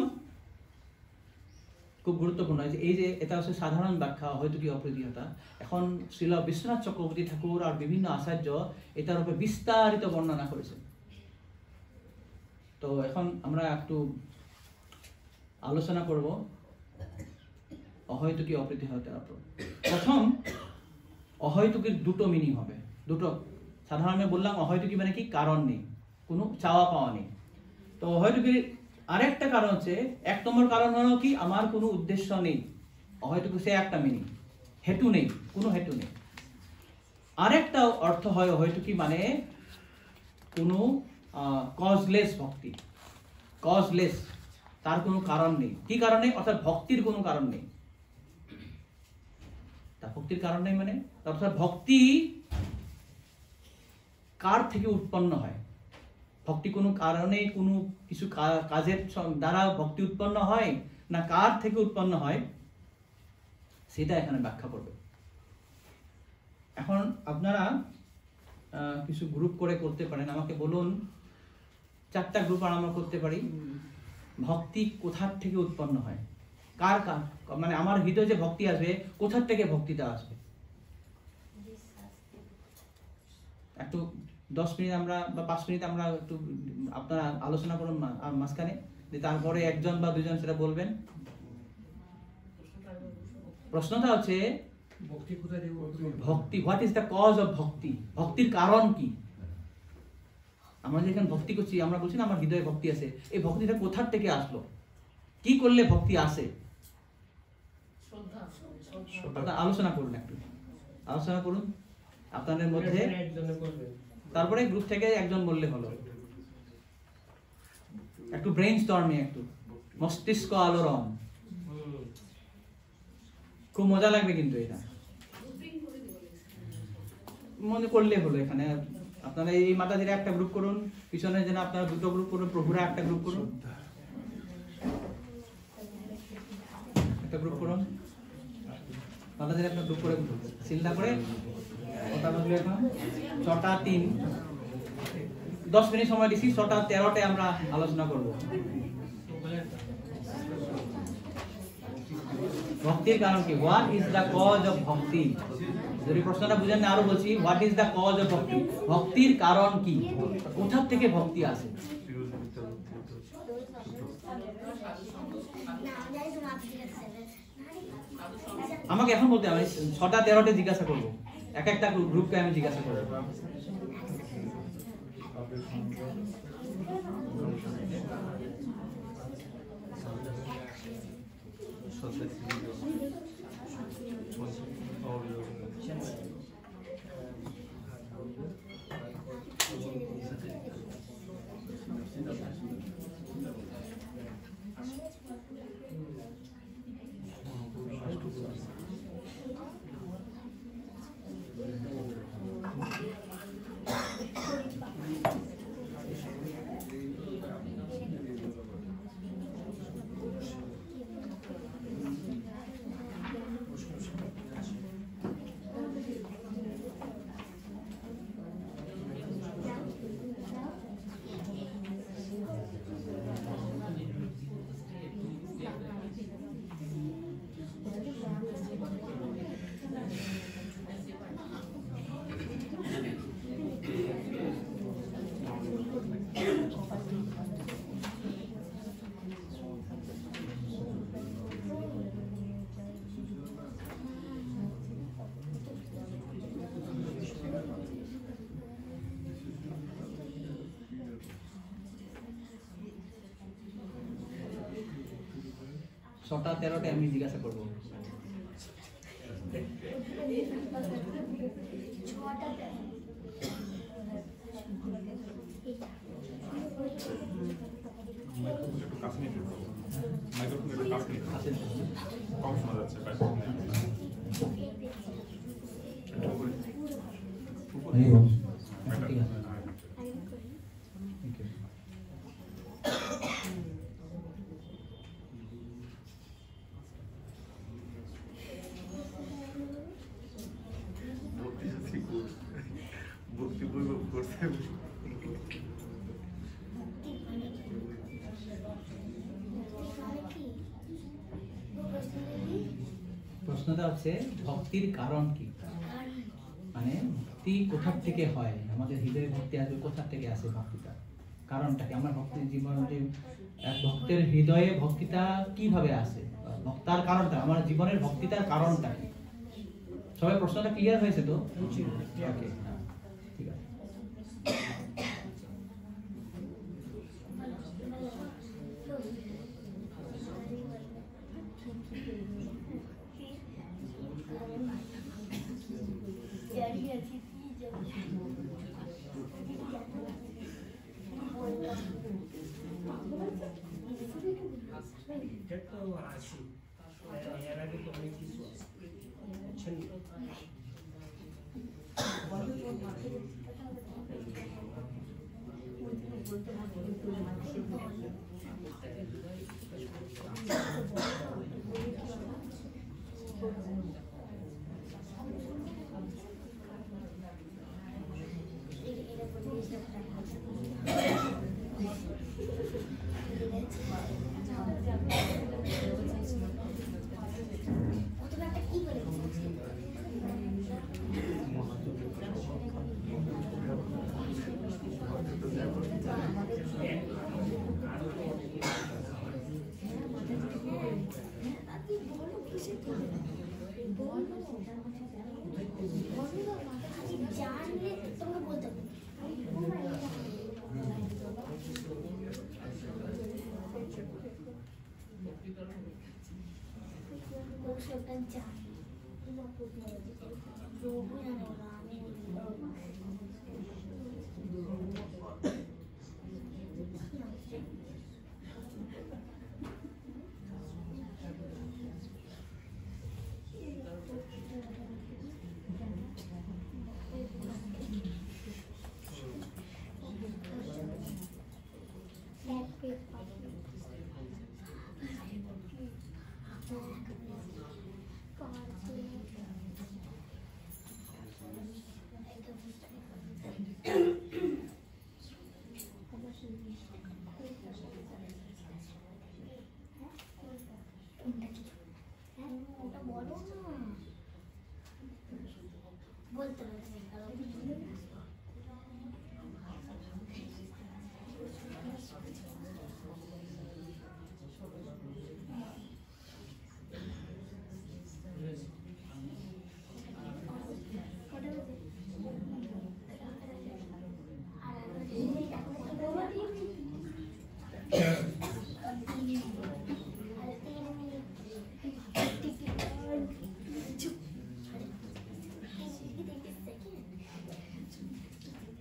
খুব গুরুত্বপূর্ণ এই যে এটা হচ্ছে সাধারণ ব্যাখ্যা অহৈতুকী অপ্রীতিহতা। এখন শ্রীল বিশ্বনাথ চক্রবর্তী ঠাকুর আর বিভিন্ন আচার্য এটার উপরে বিস্তারিত বর্ণনা করেছেন। তো এখন আমরা একটু আলোচনা করব অহৈতুকী অপ্রীতিহতার উপর। প্রথম, অহৈতুকীর দুটো মিনিং হবে, দুটো। সাধারণত বললাম অহৈতুকী মানে কি, কারণ নেই, কোনো চাওয়া পাওয়া নেই। তো অহৈতুকীর আরেকটা কারণ হচ্ছে, 1 নম্বর কারণ হলো কি, আমার কোনো উদ্দেশ্য নেই। অহৈতুকী সে একটা মিনিং, হেতু নেই, কোনো হেতু নেই। আরেকটা অর্থ হয় অহৈতুকী মানে কোনো কজলেস ভক্তি, কজলেস, তার কোনো কারণ নেই। কি কারণে? অর্থাৎ ভক্তির কোনো কারণ নেই। তার ভক্তির কারণ নেই মানে অর্থাৎ ভক্তি কার থেকে উৎপন্ন হয়? ভক্তি কোনো কারণে, কোনো কিছু কাজের দ্বারা ভক্তি উৎপন্ন হয় না কার থেকে উৎপন্ন হয়, সেটা এখানে ব্যাখ্যা করবে। এখন আপনারা কিছু গ্রুপ করে করতে পারেন। আমাকে বলুন, 4টা গ্রুপ আমরা করতে পারি। ভক্তি কোথার থেকে উৎপন্ন হয়, কার কার, মানে আমার হৃদয়ে যে ভক্তি আসবে, কোথার থেকে ভক্তিটা আসবে? একটু 10 মিনিট আমরা বা 5 মিনিট আমরা একটু আপনারা আলোচনা করুন মাঝখানে, তারপরে 1 জন বা 2 জন সেটা বলবেন। প্রশ্নটা হচ্ছে ভক্তি, what is the cause of bhakti? ভক্তির কারণ কি? আমরা যেখানে ভক্তি করছি, আমরা বলছি না আমার হৃদয়ে ভক্তি আছে, এই ভক্তিটা কোথার থেকে আসলো, কি করলে ভক্তি আসে? আলোচনা করুন, একটু আলোচনা করুন আপনাদের মধ্যে, তারপরে গ্রুপ থেকে 1 জন বললে হলো। একটু ব্রেইন স্টর্মিং, একটু মস্তিষ্ক আলোড়ন, খুব মজা লাগবে কিন্তু এটা মনে করলে হলো। এখানে আপনারা এই মাথা ধরে একটা গ্রুপ করুন, পিছনে যেন আপনারা 2টো গ্রুপ করুন, প্রভুরা একটা গ্রুপ করুন, একটা গ্রুপ করুন, মাথা ধরে একটা গ্রুপ করে চিন্তা করে। কথা বললে এখন 6টা 3, 10 মিনিট সময় দিচ্ছি, 6টা 13টে আমরা আলোচনা করব। ভক্তির কারণ কি? What is the cause of bhakti? যদি প্রশ্নটা বুঝেন না, আরো বলছি, what is the cause of bhakti? ভক্তির কারণ কি, কোথা থেকে ভক্তি আসে? আমাকে এখন বলতে হবে, 6টা 13টে জিজ্ঞাসা করবো, একটা গ্রুপকে আমি জিজ্ঞাসা করবো। ছটা 13টে আমি জিজ্ঞাসা করবো।
কম শোনা যাচ্ছে।
হচ্ছে ভক্তির কারণ কি, মানে ভক্তি কোথা থেকে হয়, আমাদের হৃদয়ে ভক্তি আসবে কোথা থেকে আসে, ভক্তিটা কারণটা কি, আমার ভক্তির জীবন যে এক ভক্তের হৃদয়ে ভক্তিটা কিভাবে আসে, ভক্তার কারণটা, আমার জীবনের ভক্তিটার কারণটা কি। সবাই প্রশ্নটা ক্লিয়ার হয়েছে তো? ওকে, হ্যাঁ, ঠিক আছে।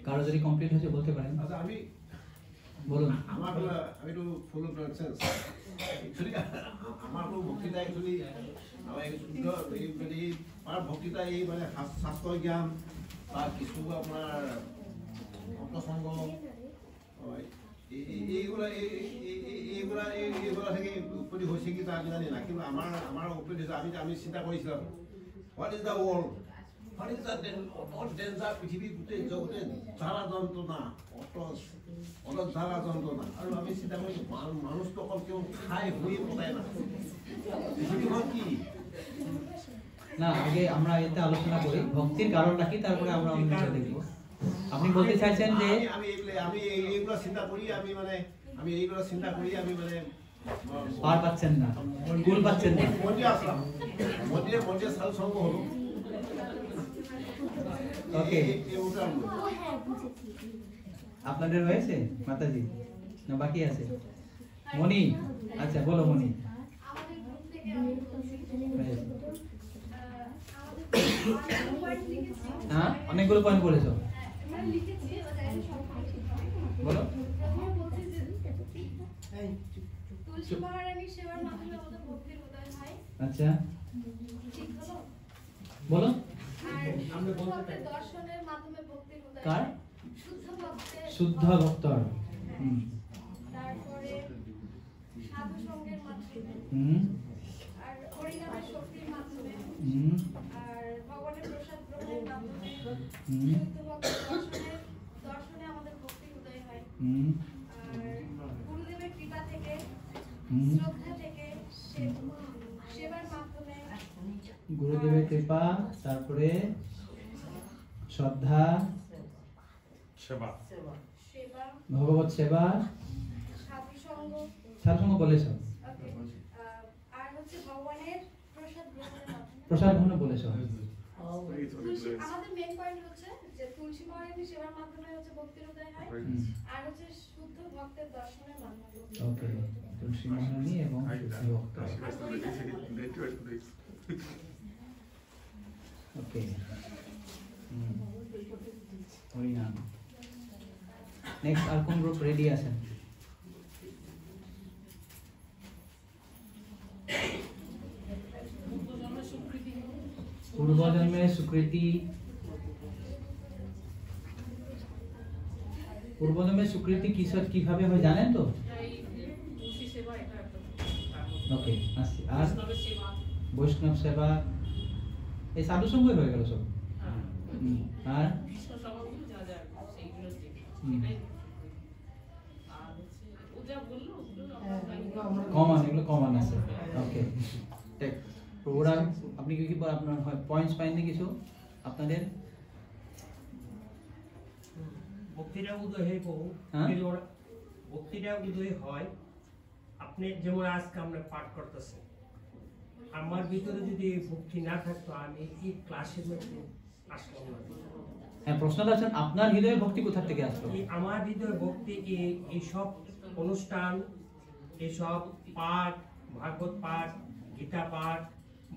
কারো যদি কমপ্লিট হয়েছে বলতে পারেন।
আচ্ছা, আমি
বলুন।
আমি একটু ফুল অফ সেন্স অ্যাকচুয়ালি আমার তো ভক্তিটা অ্যাকচুয়ালি আমার ভক্তিটা এই মানে শাস্ত্র জ্ঞান বা কিছু আপনার অন্তঃসঙ্গ এইগুলা থেকে উৎপত্তি হয়েছে কি তা আমি জানি না, কিন্তু আমার উৎপত্তি হয়েছে আমি চিন্তা কৰিছিলাম what is the world, what is the অত ডেঞ্জাৰ, পৃথিৱী গোটেই জগতে জ্বালা যন্ত্ৰণা, অত জ্বালা যন্ত্ৰণা, আৰু আমি চিন্তা কৰিছোঁ মানুষটো অকল কেউ খাই শুই পতাই না, পৃথিৱীখন কি
না, আগে আমরা এতে আলোচনা করি ভক্তির কারণটা কি, তারপরে আমরা অন্যটা দেখব। আপনি বলতে চাইছেন যে
আমি এইগুলা চিন্তা করি, আমি এইগুলা চিন্তা করি, আমি মানে
পার পাচ্ছেন না, কুল পাচ্ছেন না,
মন্দিরে আসলাম, মন্দিরে সাধু সঙ্গ হলো।
ওকে, আপনাদের হয়েছে মাতাজি না বাকি আছে? মনি, আচ্ছা বলো মনি। হ্যাঁ, অনেকগুলো পয়েন্ট বলেছো, বলো।
তুলসী মহারানীর সেবার মাধ্যমে আমাদের ভক্তির উদয় হয়।
আচ্ছা,
ঠিক হলো?
বলো।
আর শুদ্ধ ভক্তের দর্শনের মাধ্যমে ভক্তির উদয়
কার?
হয়।
শুদ্ধ ভক্তর।
তারপরে সাধু সঙ্গের মাধ্যমে, আর হরিনামের শক্তির মাধ্যমে, আর ভগবানের প্রসাদ গ্রহণের মাধ্যমে শুদ্ধ ভক্তের দর্শনে আমাদের ভক্তির উদয় হয়। আর গুরুদেবের কৃপা থেকে, শ্রদ্ধা থেকে, সেবার মাধ্যমে,
গুরুদেবের কৃপা, তারপরে শ্রদ্ধা,
সেবা,
সেবা,
ভগবত সেবা,
সাধুসঙ্গ,
সাধুসঙ্গ বলেছ,
ওকে, আর হচ্ছে ভগবানের প্রসাদ গ্রহণের মাধ্যমে।
প্রসাদ গ্রহণ বলেছ।
তুলসী, আমাদের মেইন পয়েন্ট হচ্ছে যে তুলসী মহারানী সেবার মাধ্যমে হচ্ছে ভক্তির উদয় হয়, আর হচ্ছে শুদ্ধ ভক্তের দর্শনের মাধ্যমে।
ওকে, তুলসী মহারানী এবং শুদ্ধ ভক্ত। ওকে, হরিনাম। নেক্সট আর কোন গ্রুপ রেডি আছেন? পূর্বজন্মের স্বীকৃতি। পূর্বজন্মের স্বীকৃতি কিভাবে হয় জানেন তো? ওকে, আর বৈষ্ণব সেবা, এই সাধু সঙ্গই হয়ে গেল সব। আর কমন, এগুলো কমন আছে। ওকে, প্রোগ্রাম আপনি কি কি আপনার পয়েন্টস পাইনি কিছু আপনাদের?
ভক্তিটা উদয় হয় বহু, ভক্তিটা উদয় হয় আপনি যেমন আজকে আমরা পাঠ করতেছি, আমার ভিতরে যদি ভক্তি না থাকতো আমি এই ক্লাসের মধ্যে আসলাম না।
হ্যাঁ, প্রশ্নটা আছেন আপনার হৃদয়ে ভক্তি কোথা থেকে আসলো?
আমার হৃদয়ে ভক্তি এইসব অনুষ্ঠান, এইসব পাঠ, ভাগবত পাঠ, গীতা পাঠ,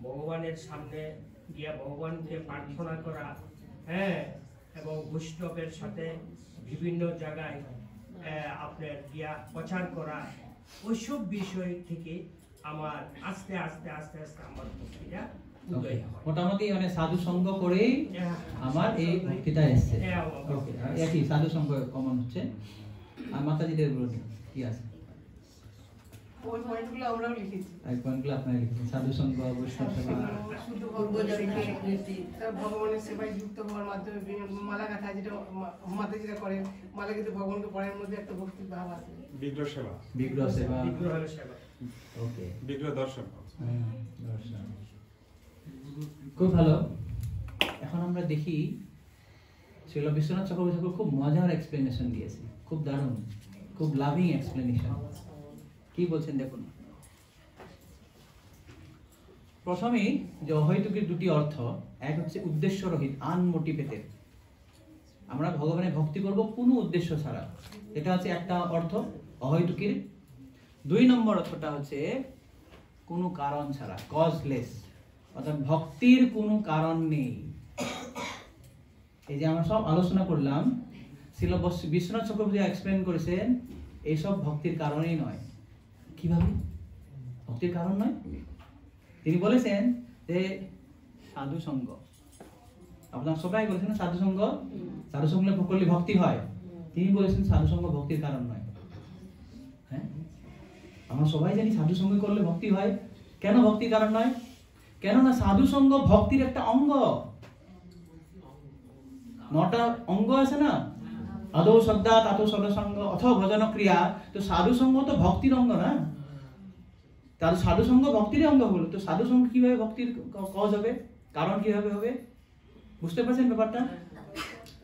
ভগবানের সামনে গিয়া ভগবানকে প্রার্থনা করা, হ্যাঁ, এবং বৈষ্ণবের সাথে বিভিন্ন জায়গায় আপনার গিয়া প্রচার করা, ওইসব বিষয় থেকে আমার আস্তে আস্তে আস্তে আস্তে আমার ভক্তিটা উদয় হয়।
মোটামুটি মানে সাধু সঙ্গ করেই আমার এই ভক্তিটা এসছে। ওকে, একই সাধু সঙ্গ কমন হচ্ছে। আর মাতাজিদের বলুন কি আছে?
ওই পয়েন্টগুলো আমরাও লিখেছি।
এই পয়েন্টগুলো আপনারা লিখেছেন, সাধু সঙ্গ, বৈষ্ণব সেবা,
শুদ্ধ ভগবতী, ভগবানের সেবায় যুক্ত হওয়ার মাধ্যমে মালা গাঁথা, যেটা মাতাজিরা করেন, মালা কিন্তু ভগবানকে পড়ার মধ্যে একটা ভক্তির ভাব আছে।
বিগ্রহ সেবা,
বিগ্রহ সেবা,
বিগ্রহের সেবা,
ওকে,
বিগ্রহ দর্শন।
দর্শন, খুব ভালো। এখন আমরা দেখি শ্রীল বিশ্বনাথ চক্রবর্তী ঠাকুর খুব মজার এক্সপ্লেনেশন দিয়েছে, খুব দারুণ, খুব লাভিং এক্সপ্লেনেশন। কি বলছেন দেখুন। প্রথমেই যে অহৈতুকীর দুটি অর্থ, এক হচ্ছে উদ্দেশ্য রহিত, আনমোটিভেটেড, আমরা ভগবানের ভক্তি করব কোনো উদ্দেশ্য ছাড়া, এটা হচ্ছে একটা অর্থ অহৈতুকীর। 2 নম্বর অর্থটা হচ্ছে কোনো কারণ ছাড়া, কজলেস, অর্থাৎ ভক্তির কোনো কারণ নেই। এই যে আমরা সব আলোচনা করলাম, শ্রীল বিশ্বনাথ চক্রবর্তী এক্সপ্লেন করেছেন এইসব ভক্তির কারণেই নয়। কিভাবে ভক্তির কারণ নয়? তিনি বলেছেন যে সাধু সঙ্গ, আপনারা সবাই বলেছেন সাধু সঙ্গ, সাধু সঙ্গ করলে ভক্তি হয়। তিনি বলেছেন সাধু সঙ্গ ভক্তির কারণ নয়। হ্যাঁ, আমরা সবাই জানি সাধু সঙ্গ করলে ভক্তি হয়। কেন ভক্তির কারণ নয়? কেননা সাধু সঙ্গ ভক্তির একটা অঙ্গ। 9টা অঙ্গ আছে না, আদৌ শ্রদ্ধা, তাতো সদসঙ্গ, অথবা ভজন ক্রিয়া। তো সাধু সঙ্গ তো ভক্তির অঙ্গ না, তার সাধু সঙ্গ ভক্তির অঙ্গ হলো। তো সাধু সঙ্গ কিভাবে ভক্তির কজ হবে, কারণ কিভাবে হবে? বুঝতে পারছেন ব্যাপারটা?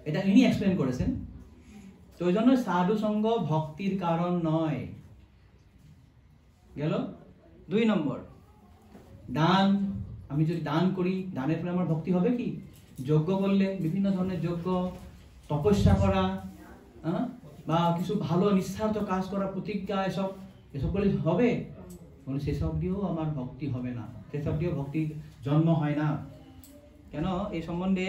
এটা ইনি এক্সপ্লেন করেছেন। তো ওই জন্য সাধু সঙ্গ ভক্তির কারণ নয়। গেল 2 নম্বর, দান। আমি যদি দান করি, দানের ফলে আমার ভক্তি হবে কি? যজ্ঞ করলে, বিভিন্ন ধরনের যজ্ঞ, তপস্যা করা, বা কিছু ভালো নিঃস্বার্থ কাজ করা, প্রতিজ্ঞা, এসব করলে হবে? বলে সেসব দিয়েও আমার ভক্তি হবে না, সেসব দিয়েও ভক্তির জন্ম হয় না। কেন? এই সম্বন্ধে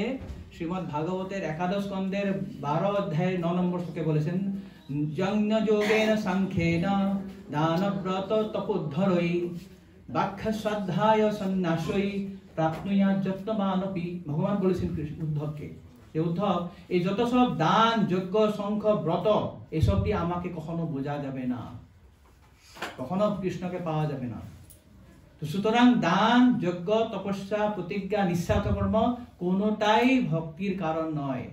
শ্রীমদ্ ভাগবতের 11 স্কন্ধের 12 অধ্যায়ের 9 নম্বর শ্লোকে বলেছেন, যজ্ঞ যোগেন সাংখ্যেন দানব্রত তপোদ্ধরৈ বাক্য শ্রদ্ধায় সন্ন্যাসৈ প্রাপ্নুয়াৎ যত্নমানপি। ভগবান বলেছেন উদ্ধবকে, যে উদ্ধব, এই যত সব দান, যজ্ঞ, সংখ্য, ব্রত, এসব দিয়ে আমাকে কখনো বোঝা যাবে না, কখনো কৃষ্ণকে পাওয়া যাবে না। তো সুতরাং দান, যজ্ঞ, তপস্যা, প্রতিজ্ঞা, নিঃস্বার্থ কর্ম কোনোটাই ভক্তির কারণ নয়।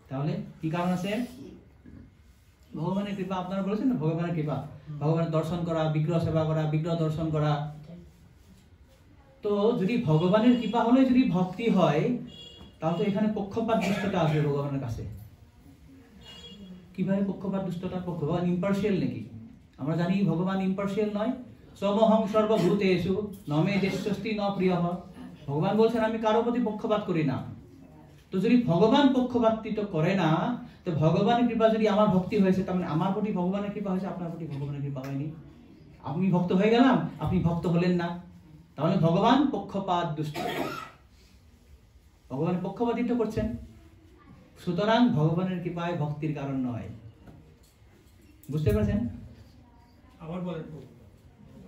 তাহলে কি কারণ আছে? ভগবানের কৃপা। আপনারা বলেছেন না, ভগবানের কৃপা, ভগবানের দর্শন করা, বিগ্রহ সেবা করা, বিগ্রহ দর্শন করা। তো তো যদি ভগবানের কৃপা হলে যদি ভক্তি হয়, তাহলে তো এখানে পক্ষপাত দুষ্টতা আসবে ভগবানের কাছে। কিভাবে পক্ষপাত দুষ্টতা? ভগবান ইম্পার্শিয়াল নাকি? আমরা জানি ভগবান ইম্পার্শিয়াল নয়। সমহং সর্বভূতেষু নমে দেশস্তি ন প্রিয়ঃ। ভগবান বলছেন আমি কারো প্রতি পক্ষপাত করি না। তো যদি ভগবান পক্ষপাতিত্ব করে না, তো ভগবানের কৃপা যদি আমার ভক্তি হয়েছে, তার মানে আমার প্রতি ভগবানের কৃপা হয়েছে, আপনার প্রতি ভগবানের কৃপা হয়নি। আপনি ভক্ত হয়ে গেলাম, আপনি ভক্ত হলেন না, তাহলে ভগবান পক্ষপাত দুষ্ট, ভগবান পক্ষপাতিত্ব করছেন। সুতরাং ভগবানের কৃপায় ভক্তির কারণ নয়। বুঝতে পারছেন?
আবার বলেন।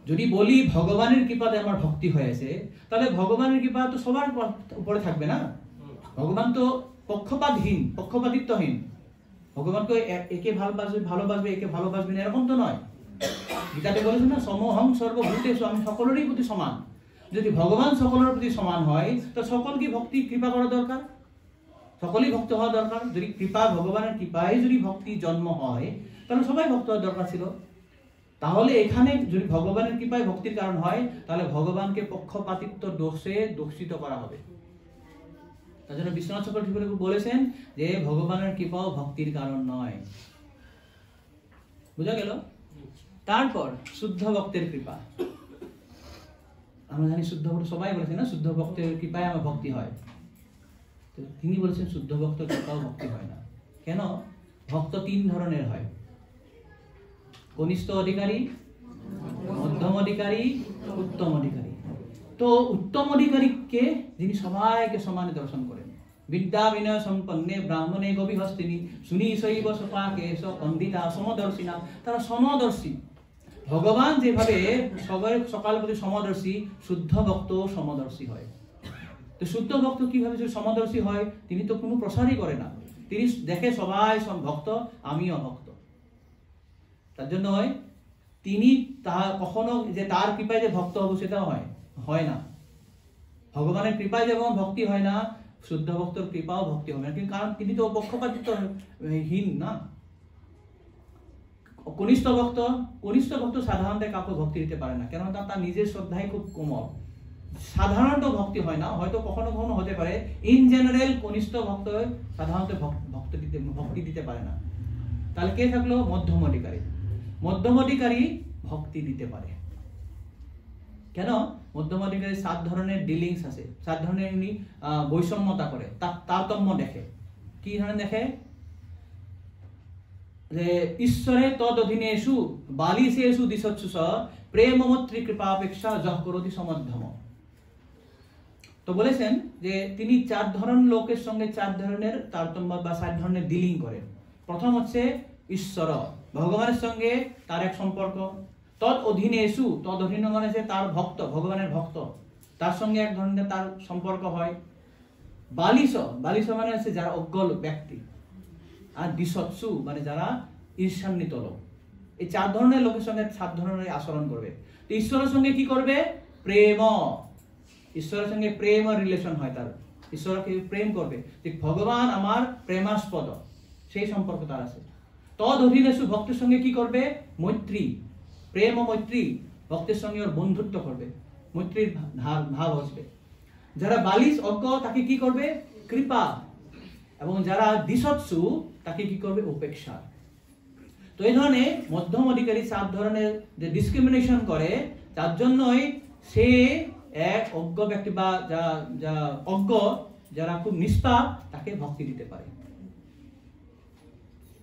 যদি বলি ভগবানের কৃপাতে আমার ভক্তি হয়েছে, তাহলে ভগবানের কৃপা তো সবার উপরে থাকবে না। ভগবান তো পক্ষপাতহীন, পক্ষপাতিত্বহীন। ভগবানকে একে ভালোবাসবে একে ভালোবাসবে না, এরকম তো নয়। গীতাতে বলেছেন না, সমহং সর্বভূতেষু, আমি সকলেরই প্রতি সমান। যদি ভগবান সকলের প্রতি সমান হয়, তো সকলকে ভক্তি কৃপা করা দরকার, সকলেই ভক্ত হওয়া দরকার। যদি কৃপা, ভগবানের কৃপায় যদি ভক্তি জন্ম হয়, তাহলে সবাই ভক্ত হওয়ার দরকার ছিল। তাহলে এখানে যদি ভগবানের কৃপায় ভক্তির কারণ হয়, তাহলে ভগবানকে পক্ষপাতিত্ব দোষে দূষিত করা হবে। তার জন্য বিশ্বনাথ চক্রবর্তী বলেছেন যে ভগবানের কৃপাও ভক্তির কারণ নয়। বুঝা গেল? তারপর শুদ্ধ ভক্তের কৃপা। আমরা জানি শুদ্ধ ভক্ত, সবাই বলেছেন না শুদ্ধ ভক্তের কৃপায় আমার ভক্তি হয়। তো তিনি বলেছেন শুদ্ধ ভক্তের কৃপাও ভক্তি হয় না। কেন? ভক্ত তিন ধরনের হয়, কনিষ্ঠ অধিকারী, মধ্যম অধিকারী, উত্তম অধিকারী। তো উত্তম অধিকারীকে যিনি সবাইকে সমানে দর্শন করেন। বিদ্যা বিনয় সম্পন্নে ব্রাহ্মণে গভীহস্তিনী শুনি শৈব সপাকেশ পণ্ডিতা সমদর্শিনা। তারা সমদর্শী। ভগবান যেভাবে সবাই সকাল প্রতি সমদর্শী, শুদ্ধ ভক্ত সমদর্শী হয়। তো শুদ্ধ ভক্ত কিভাবে সমদর্শী হয়? তিনি তো কোনো প্রসারই করে না, তিনি দেখে সবাই ভক্ত, আমিও ভক্ত। তার জন্য তিনি কখনো যে তার কৃপায় যে ভক্ত হবো সেটাও হয় না। ভগবানের কৃপায় যেমন ভক্তি হয় না, শুদ্ধ ভক্তর কৃপাও ভক্তি হবে না, কারণ তিনি তো পক্ষপাতিত্বহীন না। কনিষ্ঠ ভক্ত সাধারণত কাউকে ভক্তি দিতে পারে না, কেননা তার নিজের শ্রদ্ধাই খুব কোমল। সাধারণত ভক্তি হয় না, হয়তো কখনো কখনো হতে পারে। ইন জেনারেল কনিষ্ঠ ভক্ত সাধারণত ভক্তি দিতে পারে না। তাহলে কে থাকলো? মধ্যম অধিকারী। মধ্যম অধিকারী ভক্তি দিতে পারে। কেন? মধ্যম অধিকারী 7 ধরনের ডিলিংস আছে, 7 ধরনের উনি বৈষম্যতা করে, তারতম্য দেখে। কি ধরনের দেখে? যে ঈশ্বরে তদ অধীনেষু বালিশেষু দিশৎসু স প্রেম মৈত্রী কৃপাপেক্ষা যহ করতি সমধ্যম। তো বলেছেন যে তিনি 4 ধরনের লোকের সঙ্গে 4 ধরনের তারতম্য বা 7 ধরনের ডিলিং করেন। প্রথম হচ্ছে ঈশ্বর, ভগবানের সঙ্গে তার এক সম্পর্ক। তদ অধীনেষু, তদ অধীন মানে তার ভক্ত, ভগবানের ভক্ত, তার সঙ্গে এক ধরনের তার সম্পর্ক হয়। বালিশ মানে হচ্ছে যারা অজ্ঞ ব্যক্তি। আর দিশৎসু মানে যারা ঈর্ষান্বিত লোক। এই 4 ধরনের লোকের সঙ্গে 7 ধরনের আচরণ করবে। তো ঈশ্বরের সঙ্গে কি করবে? প্রেম। ঈশ্বরের সঙ্গে প্রেম রিলেশন হয়, তার ঈশ্বরকে প্রেম করবে, যে ভগবান আমার প্রেমাস্পদ, সেই সম্পর্ক তার আছে। তদ অধীনেষু ভক্তের সঙ্গে কি করবে? মৈত্রী, প্রেম ও মৈত্রী, ভক্তের সঙ্গে ওর বন্ধুত্ব করবে, মৈত্রীর ভাব আসবে। যারা বালিশ অজ্ঞ তাকে কি করবে? কৃপা। এবং যারা দিশৎসু তাকে কি করবে? উপেক্ষা। তো এই ধরনের মধ্যম অধিকারী 7 ধরনের যে ডিসক্রিমিনেশন করে, তার জন্যই সে এক অজ্ঞ ব্যক্তি বা অজ্ঞ যারা খুব নিষ্পাপ তাকে ভক্তি দিতে পারে।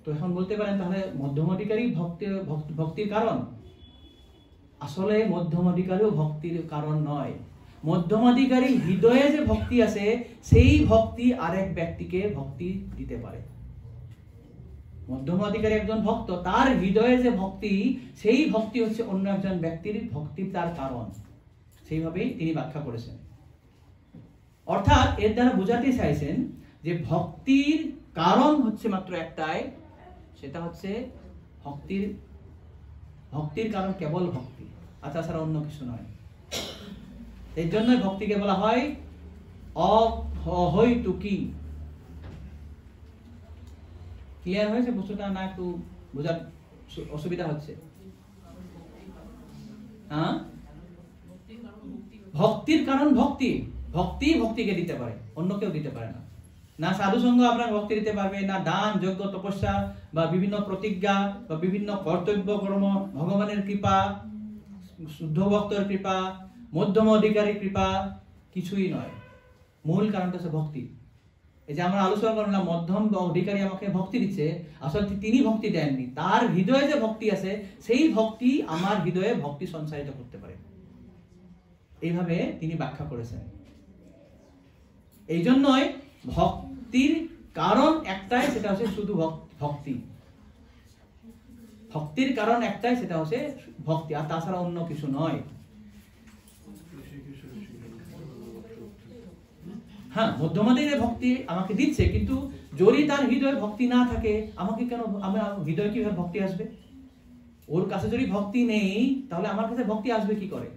তো এখন বলতে পারেন তাহলে মধ্যম অধিকারী ভক্তির কারণ? আসলে মধ্যম অধিকারীও ভক্তির কারণ নয়। মধ্যম অধিকারী হৃদয়ে যে ভক্তি আছে, সেই ভক্তি আরেক ব্যক্তিকে ভক্তি দিতে পারে। মধ্যম অধিকারী একজন ভক্ত, তার হৃদয়ে যে ভক্তি, সেই ভক্তি হচ্ছে অন্য একজন ব্যক্তির ভক্তির তার কারণ। সেইভাবেই তিনি ব্যাখ্যা করেছেন। অর্থাৎ এর দ্বারা বোঝাতে চাইছেন যে ভক্তির কারণ হচ্ছে মাত্র একটাই, সেটা হচ্ছে ভক্তির কারণ কেবল ভক্তি, আর তাছাড়া অন্য কিছু নয়। এই জন্যই ভক্তিকে বলা হয় অহৈতুকী। ক্লিয়ার হয়েছে বস্তুটা? না একটু বোঝার অসুবিধা হচ্ছে? ভক্তির কারণ ভক্তি, ভক্তি ভক্তিকে দিতে পারে, অন্য কেউ দিতে পারে না। না সাধু সঙ্গ আপনার ভক্তি দিতে পারবে, না দান যজ্ঞ তপস্যা বা বিভিন্ন প্রতিজ্ঞা বা বিভিন্ন কর্তব্য কর্ম, ভগবানের কৃপা, শুদ্ধ ভক্তের কৃপা, মধ্যম অধিকারী কৃপা, কিছুই নয়। মূল কারণটা হচ্ছে ভক্তি। এই যে আমরা আলোচনা করলাম মধ্যম অধিকারী আমাকে ভক্তি দিচ্ছে, আসলে তিনি ভক্তি দেননি, তার হৃদয়ে যে ভক্তি আছে সেই ভক্তি আমার হৃদয়ে ভক্তি সঞ্চারিত করতে পারে, এইভাবে তিনি ব্যাখ্যা করেছেন। এই জন্যই ভক্তির কারণ একটাই, সেটা হচ্ছে শুধু ভক্তি। ভক্তির কারণ একটাই, সেটা হচ্ছে ভক্তি, আর তাছাড়া অন্য কিছু নয়। হ্যাঁ, মধ্যমাদের ভক্তি আমাকে দিচ্ছে, কিন্তু যদি তার হৃদয়ে ভক্তি না থাকে, আমাকে কেন, আমার হৃদয়ে কিভাবে ভক্তি আসবে? ওর কাছে যদি ভক্তি নেই তাহলে আমার কাছে ভক্তি আসবে কি করে?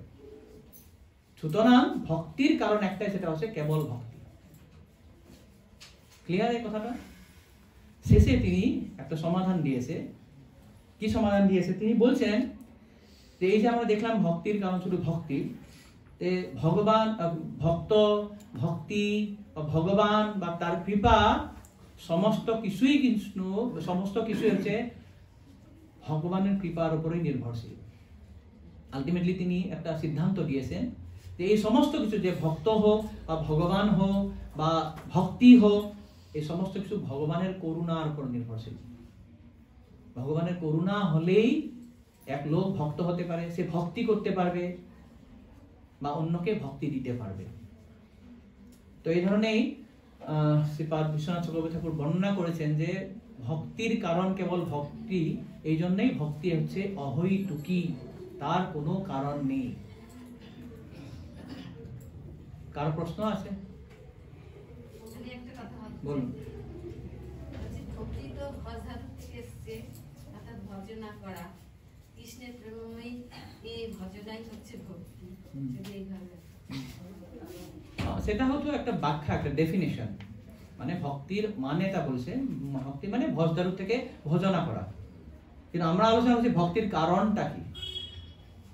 সুতরাং ভক্তির কারণ একটাই, সেটা হচ্ছে কেবল ভক্তি। ক্লিয়ার এই কথাটা? শেষে তিনি একটা সমাধান দিয়েছে। কি সমাধান দিয়েছে? তিনি বলছেন যে এই যে আমরা দেখলাম ভক্তির কারণ শুধু ভক্তি, ভগবান, ভক্ত, ভক্তি, ভগবান বা তার কৃপা, সমস্ত কিছুই হচ্ছে ভগবানের কৃপার উপরেই নির্ভরশীল। আলটিমেটলি তিনি একটা সিদ্ধান্ত দিয়েছেন যে এই সমস্ত কিছু, যে ভক্ত হোক বা ভগবান হোক বা ভক্তি হোক, এই সমস্ত কিছু ভগবানের করুণার উপর নির্ভরশীল। ভগবানের করুণা হলেই এক লোক ভক্ত হতে পারে, সে ভক্তি করতে পারবে বা অন্যকে ভক্তি দিতে পারবে। তো এই ধরনেই শ্রীপাদ বিশ্বনাথ চক্রবর্তী ঠাকুর বর্ণনা করেছেন যে ভক্তির কারণ কেবল ভক্তি, এই জন্যই ভক্তি হচ্ছে অহৈতুকী, তার কোনো কারণ নেই। কার প্রশ্ন আছে? বলুন।
ভক্তি তো ভজধাতু থেকে এসেছে, অর্থাৎ ভজনা করা, কৃষ্ণের প্রেমময়ী এই ভজনাই হচ্ছে ভক্তি। যদি এইভাবে
সেটা হতো একটা ব্যাখ্যা, একটা ডেফিনেশন। মানে ভক্তির মানেটা বলছে, ভক্তি মানে ভজদারু থেকে ভজনা করা। কিন্তু আমরা আলোচনা করছি ভক্তির কারণটা কি।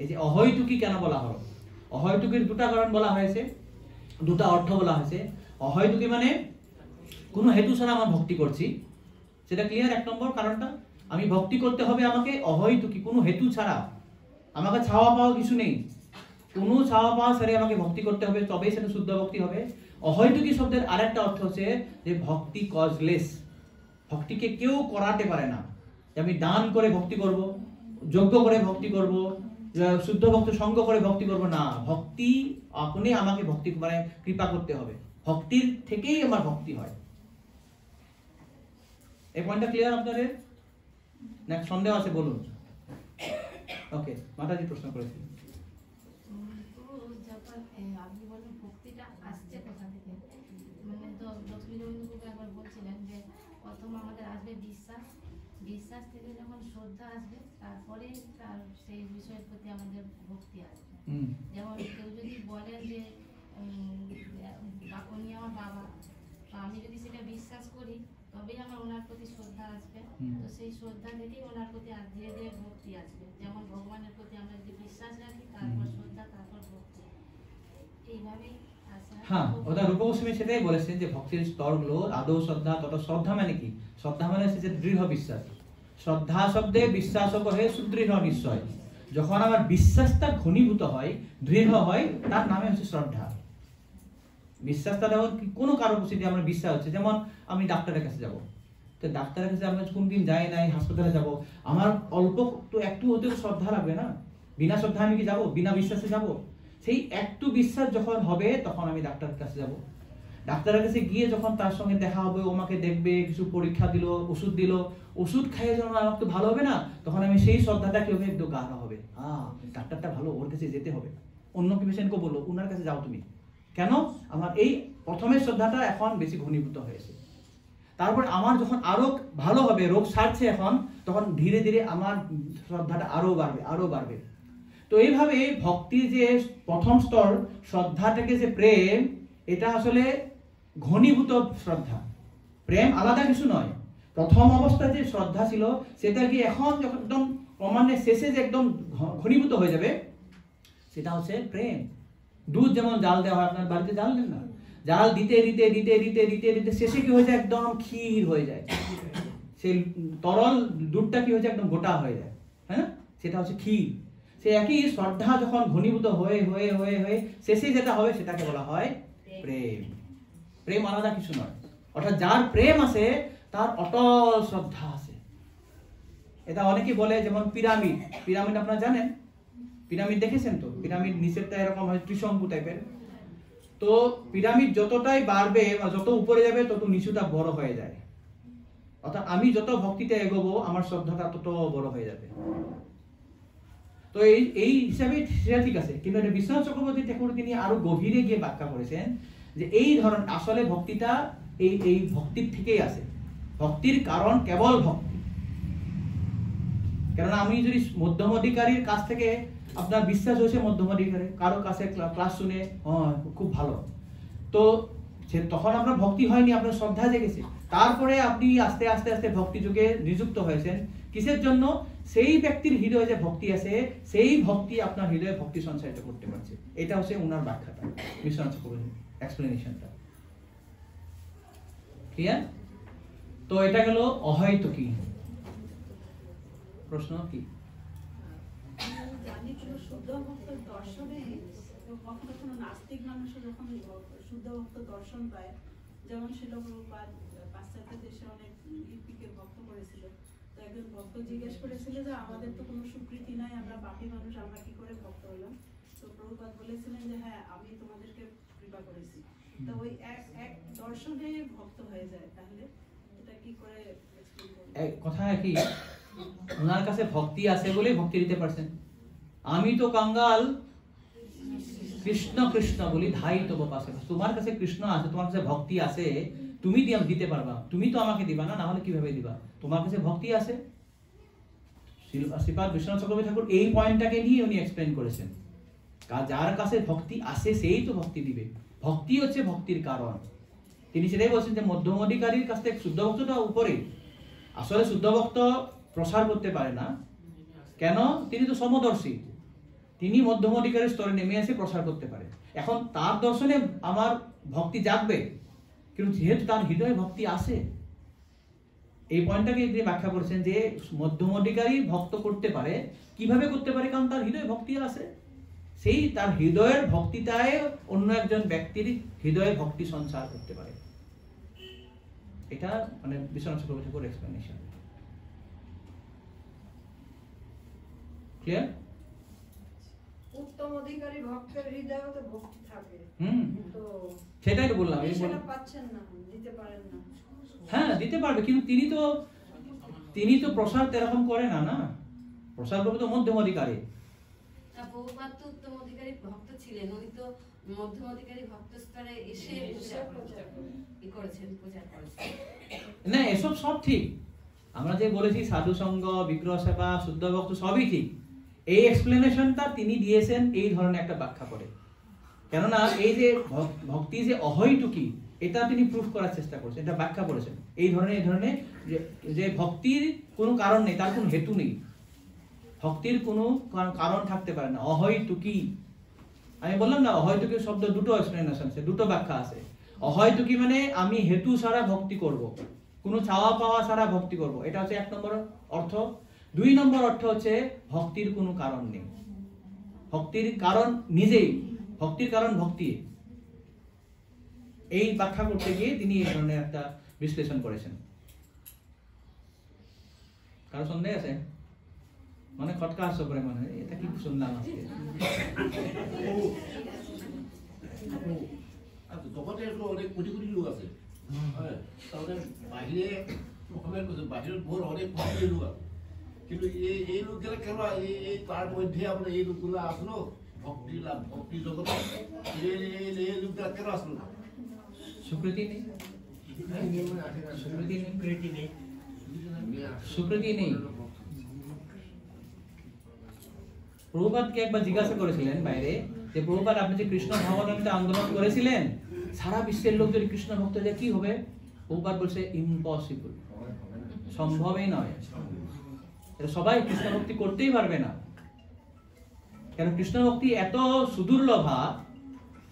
এই যে অহৈতুকী কেন বলা হলো? অহৈতুকীর দুটা কারণ বলা হয়েছে, দুটা অর্থ বলা হয়েছে। অহৈতুকী মানে কোনো হেতু ছাড়া আমরা ভক্তি করছি, সেটা ক্লিয়ার। এক নম্বর কারণটা, আমি ভক্তি করতে হবে আমাকে অহৈতুকী, কোনো হেতু ছাড়া, আমাকে ছাওয়া পাওয়া কিছু নেই, কোনো ছাওয়া পাওয়া ছাড়া আমাকে ভক্তি করতে হবে, তবেই সেটা শুদ্ধ ভক্তি হবে। অহৈতুকী শব্দের আরেকটা অর্থ হচ্ছে যে ভক্তি কজলেস, ভক্তিকে কেউ করাতে পারে না। আমি দান করে ভক্তি করব, যজ্ঞ করে ভক্তি করব, শুদ্ধ ভক্ত সঙ্গ করে ভক্তি করব না। ভক্তি আপনি আমাকে ভক্তি মানে কৃপা করতে হবে, ভক্তির থেকেই আমার ভক্তি হয়। এই পয়েন্টটা ক্লিয়ার আপনাদের? নেক্সট সন্দেহ আছে বলুন। ওকে, মাতাজি প্রশ্ন করেছি।
যখন আপনি বলেন ভক্তিটা আসছে কোথা থেকে, মানে তো লক্ষ্মীরবীন্দ্রবাবু একবার বলছিলেন যে প্রথম আমাদের আসবে বিশ্বাস, বিশ্বাস থেকে যখন শ্রদ্ধা আসবে তারপরে তার সেই বিষয়ের প্রতি আমাদের ভক্তি আসবে। যেমন কেউ যদি বলেন যে উনি আমার বাবা, তো আমি যদি সেটা বিশ্বাস করি তবেই আমার ওনার প্রতি শ্রদ্ধা আসবে। তো সেই শ্রদ্ধা থেকেই ওনার প্রতি ধীরে ধীরে ভক্তি আসবে। যেমন ভগবানের প্রতি আমরা যদি বিশ্বাস রাখি, তারপর শ্রদ্ধা, তারপর ভক্তি, এইভাবেই আসে।
হ্যাঁ, ওটা রূপগোস্বামী সেটাই বলেছেন যে ভক্তির স্তরগুলো আদৌ শ্রদ্ধা, তত শ্রদ্ধা মানে কি? শ্রদ্ধা মানে হচ্ছে দৃঢ় বিশ্বাস। শ্রদ্ধা শব্দে বিশ্বাস হয়ে সুদৃঢ় নিশ্চয়। যখন আমার বিশ্বাসটা ঘনীভূত হয়, দৃঢ় হয়, তার নামে হচ্ছে শ্রদ্ধা। বিশ্বাসটা যখন কোনো কারো যদি আমার বিশ্বাস হচ্ছে, যেমন আমি ডাক্তারের কাছে যাব, তো ডাক্তারের কাছে আমরা কোনদিন যাই নাই, হাসপাতালে যাব, আমার অল্প তো একটু হতে শ্রদ্ধা লাগবে না? বিনা শ্রদ্ধা আমি কি যাব? বিনা বিশ্বাসে যাব? সেই একটু বিশ্বাস যখন হবে তখন আমি ডাক্তারের কাছে যাব। ডাক্তারের কাছে গিয়ে যখন তার সঙ্গে দেখা হবে, ও আমাকে দেখবে, কিছু পরীক্ষা দিল, ওষুধ দিল, ওষুধ খাইয়ে যখন আমার তো ভালো হবে না, তখন আমি সেই শ্রদ্ধাটা কি হবে? একটু গাঢ় হবে। ডাক্তারটা ভালো, ওর কাছে যেতে হবে। অন্য কি পেশেন্টকে বললো ওনার কাছে যাও তুমি, কেন? আমার এই প্রথমের শ্রদ্ধাটা এখন বেশি ঘনীভূত হয়েছে। তারপর আমার যখন আরো ভালো হবে, রোগ সারছে এখন, তখন ধীরে ধীরে আমার শ্রদ্ধাটা আরো বাড়বে, আরো বাড়বে। তো এইভাবে ভক্তির যে প্রথম স্তর, শ্রদ্ধা থেকে যে প্রেম, এটা আসলে ঘনীভূত শ্রদ্ধা। প্রেম আলাদা কিছু নয়। প্রথম অবস্থায় যে শ্রদ্ধা ছিল, সেটা কি এখন যখন একদম ক্রমান্বয়ে শেষে যে একদম ঘনীভূত হয়ে যাবে, সেটা হচ্ছে প্রেম। দুধ যেমন জাল দেওয়া হয়, আপনার বাড়িতে জাল দেন না, জাল দিতে দিতে দিতে দিতে দিতে দিতে শেষে কি হয়ে যায়, একদম ক্ষীর হয়ে যায়, সেই তরল দুধটা কি হয়ে যায়, একদম গোটা হয়ে যায়, হ্যাঁ, সেটা হচ্ছে ক্ষীর। সে একই শ্রদ্ধা যখন ঘনীভূত হয়ে হয়ে হয়ে হয়ে শেষে যেটা হবে সেটাকে বলা হয় প্রেম। প্রেম আলাদা কিছু নয়, অর্থাৎ যার প্রেম আছে তার অটল শ্রদ্ধা আছে। এটা অনেকে বলে, যেমন পিরামিড, পিরামিড আপনারা জানেন, পিরামিড দেখেছেন তো, পিরামিড নিচেরটা এরকম হয় ত্রিশঙ্কু টাইপের। তো পিরামিড যতটাই বাড়বে বা যত উপরে যাবে তত নিচুটা বড় হয়ে যায়, অর্থাৎ আমি যত ভক্তিতে এগোবো আমার শ্রদ্ধাটা তত বড় হয়ে যাবে। তো এই হিসাবে সেটা ঠিক আছে, কিন্তু এটা বিশ্বনাথ চক্রবর্তী ঠাকুর তিনি আরো গভীরে গিয়ে ব্যাখ্যা করেছেন যে এই ধরন আসলে ভক্তিটা এই ভক্তির থেকেই আসে, ভক্তির কারণ কেবল ভক্তি। কেননা আমি যদি মধ্যম অধিকারীর কাছ থেকে আপনার বিশ্বাস হয়েছে, মধ্যম অধিকারী কারো কাছে ক্লাস শুনে খুব ভালো, তো তখন আপনার ভক্তি হয়নি, আপনার শ্রদ্ধা জেগেছে, তারপরে আপনি আস্তে আস্তে আস্তে ভক্তি যুগে নিযুক্ত হয়েছেন। কিসের জন্য? সেই ব্যক্তির হৃদয়ে যে ভক্তি আছে সেই ভক্তি আপনার হৃদয়ে ভক্তি সঞ্চারিত করতে পারছে। এটা হচ্ছে ওনার ব্যাখ্যাটা, বিশ্বনাথ চক্রবর্তীর এক্সপ্লেনেশনটা। ক্লিয়ার? তো এটা গেল অহৈত কি। প্রশ্ন কি?
জানি পুরো শুদ্ধ ভক্ত দর্শনে কখনো কোনো নাস্তিক মানুষও যখন শুদ্ধ ভক্ত দর্শন পায়, যেমন শিল প্রভুপাদ পাশ্চাত্য দেশে অনেক লিপিকে ভক্ত করেছিল, তো একজন ভক্ত জিজ্ঞেস করেছিল যে আমাদের তো কোনো স্বীকৃতি নাই, আমরা পাপী মানুষ, আমরা কি করে ভক্ত হলাম? তো প্রভুপাদ বলেছিলেন যে হ্যাঁ, আমি তোমাদেরকে কৃপা করেছি। তো ওই এক দর্শনে ভক্ত হয়ে যায়, তাহলে এটা কি করে এক্সপ্লেইন করবেন?
কথা কি ওনার কাছে ভক্তি আছে বলেই ভক্তি দিতে পারছেন। আমি তো কাঙ্গাল, কৃষ্ণ কৃষ্ণ বলি ধাই তো পাশে। তোমার কাছে কৃষ্ণ আছে, তোমার কাছে ভক্তি আছে, তুমি দিতে পারবা, তুমি তো আমাকে দিবা না, হলে কিভাবে দিবা? তোমার কাছে ভক্তি আছে। শ্রীপাদ বিশ্বনাথ চক্রবর্তী ঠাকুর এই পয়েন্টটাকে নিয়ে উনি এক্সপ্লেন করেছেন, যার কাছে ভক্তি আছে সেই তো ভক্তি দিবে, ভক্তি হচ্ছে ভক্তির কারণ। তিনি সেটাই বলছেন যে মধ্যম অধিকারীর কাছ থেকে শুদ্ধ ভক্তটা উপরে। আসলে শুদ্ধ ভক্ত প্রসার করতে পারে না, কেন? তিনি তো সমদর্শী, তিনি মধ্যম অধিকারীর স্তরে নেমে এসে প্রসার করতে পারে। এখন তার দর্শনে আমার ভক্তি জাগবে, কিন্তু যেহেতু তার হৃদয়ে ভক্তি আসে, এই পয়েন্টটাকে তিনি ব্যাখ্যা করেছেন যে মধ্যম অধিকারী ভক্ত করতে পারে। কিভাবে করতে পারে? কারণ তার হৃদয়ে ভক্তি আসে, সেই তার হৃদয়ের ভক্তিটায় অন্য একজন ব্যক্তির হৃদয়ে ভক্তি সঞ্চার করতে পারে। এটা মানে বিশ্বনাথ চক্রবর্তীর এক্সপ্লেনেশন। ক্লিয়ার?
উত্তম অধিকারী ভক্তের হৃদয়ে তো ভক্তি থাকে, তো
সেটাই তো বললাম,
সেটা পাচ্ছেন না, দিতে পারেন না।
হ্যাঁ, দিতে পারবে, কিন্তু তিনি তো প্রসার এরকম করে না, না প্রসার করবে তো মধ্যম অধিকারী।
বহুপাত তো উত্তম অধিকারী ভক্ত ছিলেন, উনি তো মধ্যম অধিকারী ভক্ত স্তরে এসে করেছেন, পূজা করেছেন।
না, এসব সব ঠিক, আমরা যে বলেছি সাধু সঙ্গ, বিগ্রহ সেবা, শুদ্ধ ভক্ত সবই ঠিক। এই এক্সপ্লেনেশনটা তিনি দিয়েছেন এই ধরনের একটা ব্যাখ্যা করে, কেননা এই যে ভক্তি যে অহৈতুকী এটা তিনি প্রুফ করার চেষ্টা করেছেন, এটা ব্যাখ্যা করেছেন এই ধরনের যে ভক্তির কোনো কারণ নেই, তার কোনো হেতু নেই, ভক্তির কোনো কারণ থাকতে পারে না, অহৈতুকী। আমি বললাম না, অহৈতুকী শব্দ দুটো এক্সপ্লেনেশন আছে, দুটো ব্যাখ্যা আছে। অহৈতুকী মানে আমি হেতু ছাড়া ভক্তি করব, কোনো চাওয়া পাওয়া ছাড়া ভক্তি করব, এটা হচ্ছে এক নম্বর অর্থ। দুই নম্বর অর্থ হচ্ছে ভক্তির কোনো কারণ নেই, ভক্তির কারণ নিজেই, ভক্তির কারণ ভক্তি। এই ব্যাখ্যা করতে গিয়ে তিনি এই ধরনের একটা বিশ্লেষণ করেছেন। কারো সন্দেহ আছে? মানে খটকা আসছে পরে মনে হয়, এটা কি শুনলাম আজকে।
জগতে অনেক কোটি কোটি লোক আছে, তাহলে বাহিরে বাহিরের বহু অনেক কোটি লোক আছে, কিন্তু এই লোকগুলা কেন এই তার মধ্যে আপনার এই লোকগুলো আসলো ভক্তি লাভ, ভক্তি জগতে এই লোকগুলা কেন আসলো না?
স্বীকৃতি নেই, স্বীকৃতি নেই। প্রভুপাদকে একবার জিজ্ঞাসা করেছিলেন বাইরে যে প্রভুপাদ, আপনি যে কৃষ্ণ ভাবানন্দে আন্দোলন করেছিলেন, সারা বিশ্বের লোক যদি কৃষ্ণ ভক্ত হয়ে যায় কি হবে? প্রভুপাদ বলছে ইম্পসিবল, সম্ভবই নয়, এটা সবাই কৃষ্ণ ভক্তি করতেই পারবে না। কেন? কৃষ্ণ ভক্তি এত সুদুর্লভা,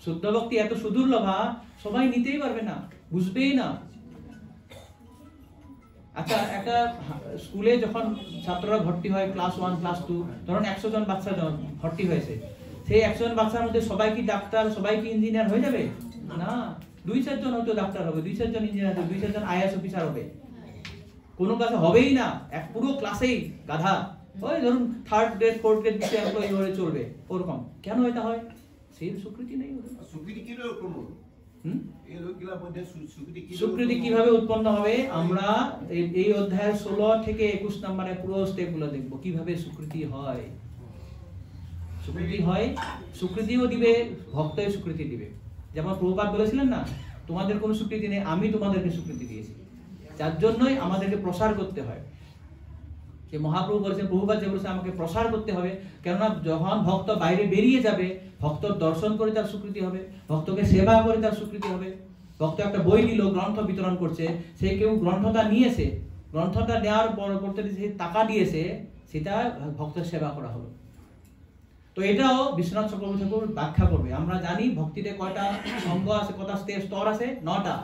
শুদ্ধ ভক্তি এত সুদুর্লভা, সবাই নিতেই পারবে না, বুঝবেই না। আচ্ছা, একটা স্কুলে যখন ছাত্ররা ভর্তি হয়, ক্লাস 1 ক্লাস 2, ধরুন 100 জন বাচ্চা ভর্তি হয়েছে, সেই 100 জন বাচ্চার মধ্যে সবাই কি ডাক্তার, সবাই কি ইঞ্জিনিয়ার হয়ে যাবে? না, 2-4 জন হয়তো ডাক্তার হবে, 2-4 জন ইঞ্জিনিয়ার হবে, 2-4 জন আইএএস অফিসার হবে, কোনো ক্লাসে হবেই না। এক পুরো ক্লাসেই গাধা, ওই ধরুন 3rd গ্রেড 4th গ্রেড কিছু এমপ্লয়ি হয়ে চলবে, ওরকম। কেন এটা হয়? সেই স্বীকৃতি নেই।
স্বীকৃতি কিভাবে করব?
স্বীকৃতি কিভাবে উৎপন্ন হবে? আমরা এই অধ্যায় 16 থেকে 21 নম্বরে পুরো স্টেপগুলো দেখব, কিভাবে স্বীকৃতি হয়। স্বীকৃতি হয়, স্বীকৃতিও দিবে, ভক্তই স্বীকৃতি দিবে। যেমন প্রভুপাদ বলেছিলেন না, তোমাদের কোনো স্বীকৃতি নেই, আমি তোমাদেরকে স্বীকৃতি দিয়েছি। যার জন্যই আমাদেরকে প্রসার করতে হয়। যে মহাপ্রভু বলেছেন, প্রভুপাদ যে বলেছেন আমাকে প্রসার করতে হবে, কেননা যখন ভক্ত বাইরে বেরিয়ে যাবে, ভক্ত দর্শন করে তার স্বীকৃতি হবে, ভক্তকে সেবা করে তার স্বীকৃতি হবে। ভক্ত একটা বই নিল, গ্রন্থ বিতরণ করছে, সে কেউ গ্রন্থটা নিয়েছে, গ্রন্থটা নেওয়ার পরবর্তীতে সে টাকা দিয়েছে, সেটা ভক্তের সেবা করা হলো। তো এটাও বিশ্বনাথ চক্রবর্তী ঠাকুর ব্যাখ্যা করবে। আমরা জানি ভক্তিতে কয়টা অঙ্গ আছে, কয়টা স্তর আছে, 9টা।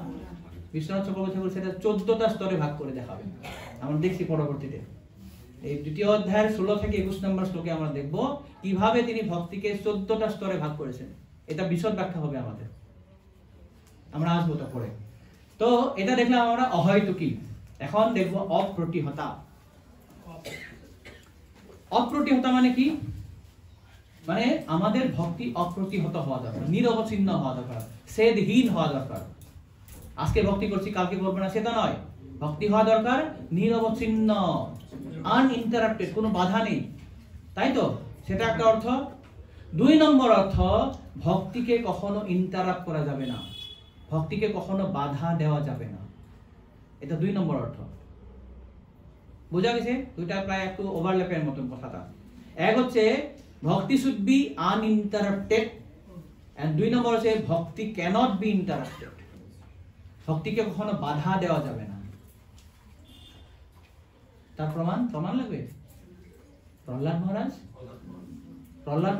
বিশ্বনাথ চক্রবর্তী ঠাকুর সেটা 14টা স্তরে ভাগ করে দেখাবে, আমরা দেখছি পরবর্তীতে। এই দ্বিতীয় অধ্যায়ের 16 থেকে 21 নম্বর শ্লোকে আমরা দেখব কিভাবে তিনি ভক্তিকে 14টা স্তরে ভাগ করেছেন। এটা বিশদ ব্যাখ্যা হবে আমাদের, আমরা আসবো তো পরে। তো এটা দেখলাম আমরা অহৈতুকী। এখন দেখব অপ্রতিহতা। অপ্রতিহতা মানে কি? মানে আমাদের ভক্তি অপ্রতিহত হওয়া দরকার, নিরবচ্ছিন্ন হওয়া দরকার, ছেদহীন হওয়া দরকার। আজকে ভক্তি করছি, কালকে করবো না, সেটা নয়। ভক্তি হওয়া দরকার নিরবচ্ছিন্ন, আনইন্টারাপ্টেড, কোনো বাধা নেই, তাই তো? সেটা একটা অর্থ। 2 নম্বর অর্থ, ভক্তিকে কখনো ইন্টারাপ্ট করা যাবে না, ভক্তিকে কখনো বাধা দেওয়া যাবে না। এটা 2 নম্বর অর্থ। বোঝা গেছে? দুইটা প্রায় একটু ওভারল্যাপের মতন কথাটা। এক হচ্ছে ভক্তি শুড বি আনইন্টারাপ্টেড, এন্ড 2 নম্বর হচ্ছে ভক্তি ক্যানট বি ইন্টারাপ্টেড, ভক্তিকে কখনো বাধা দেওয়া যাবে না। তার প্রমাণ লাগবে। প্রহ্লাদ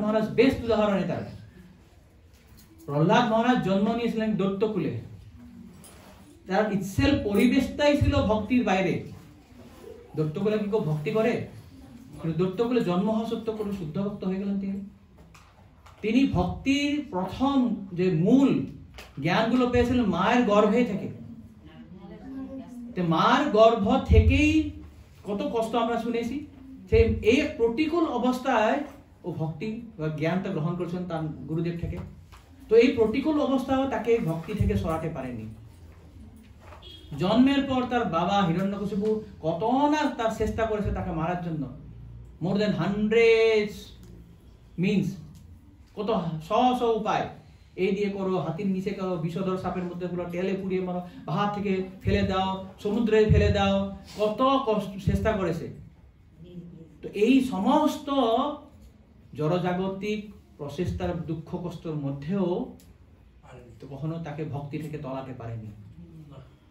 মহারাজ বেস্ট উদাহরণ এটার। প্রহ্লাদ মহারাজ জন্ম নিয়েছিলেন দৈত্যকুলে, তার ইটসেলফ পরিবেশটাই ছিল ভক্তির বাইরে। দৈত্যকুলে কি কেউ ভক্তি করে? দৈত্যকুলে জন্ম হওয়া সত্ত্বেও কোনো শুদ্ধ ভক্ত হয়ে গেলেন তিনি। ভক্তির প্রথম যে মূল জ্ঞানগুলো পেয়েছিলেন মায়ের গর্ভে থেকে। মার গর্ভ থেকেই কত কষ্ট আমরা শুনেছি, সেই এই প্রতিকূল অবস্থায় ও ভক্তি জ্ঞানটা গ্রহণ করেছেন তার গুরুদেব থেকে। তো এই প্রতিকূল অবস্থাও তাকে ভক্তি থেকে সরাতে পারেনি। জন্মের পর তার বাবা হিরণ্যকশিপু কত না তার চেষ্টা করেছে তাকে মারার জন্য, মোর দেন 100 মিনস, কত শ উপায়, এই দিয়ে করো, হাতির নিচে করো, বিষধর সাপের মধ্যে গুলো তেলে পুড়িয়ে মারো, পাহাড় থেকে ফেলে দাও, সমুদ্রে ফেলে দাও, কত কষ্ট চেষ্টা করেছে। তো এই সমস্ত জড়জাগতিক প্রচেষ্টার দুঃখ কষ্টের মধ্যেও তো কখনো তাকে ভক্তি থেকে তলাতে পারেনি।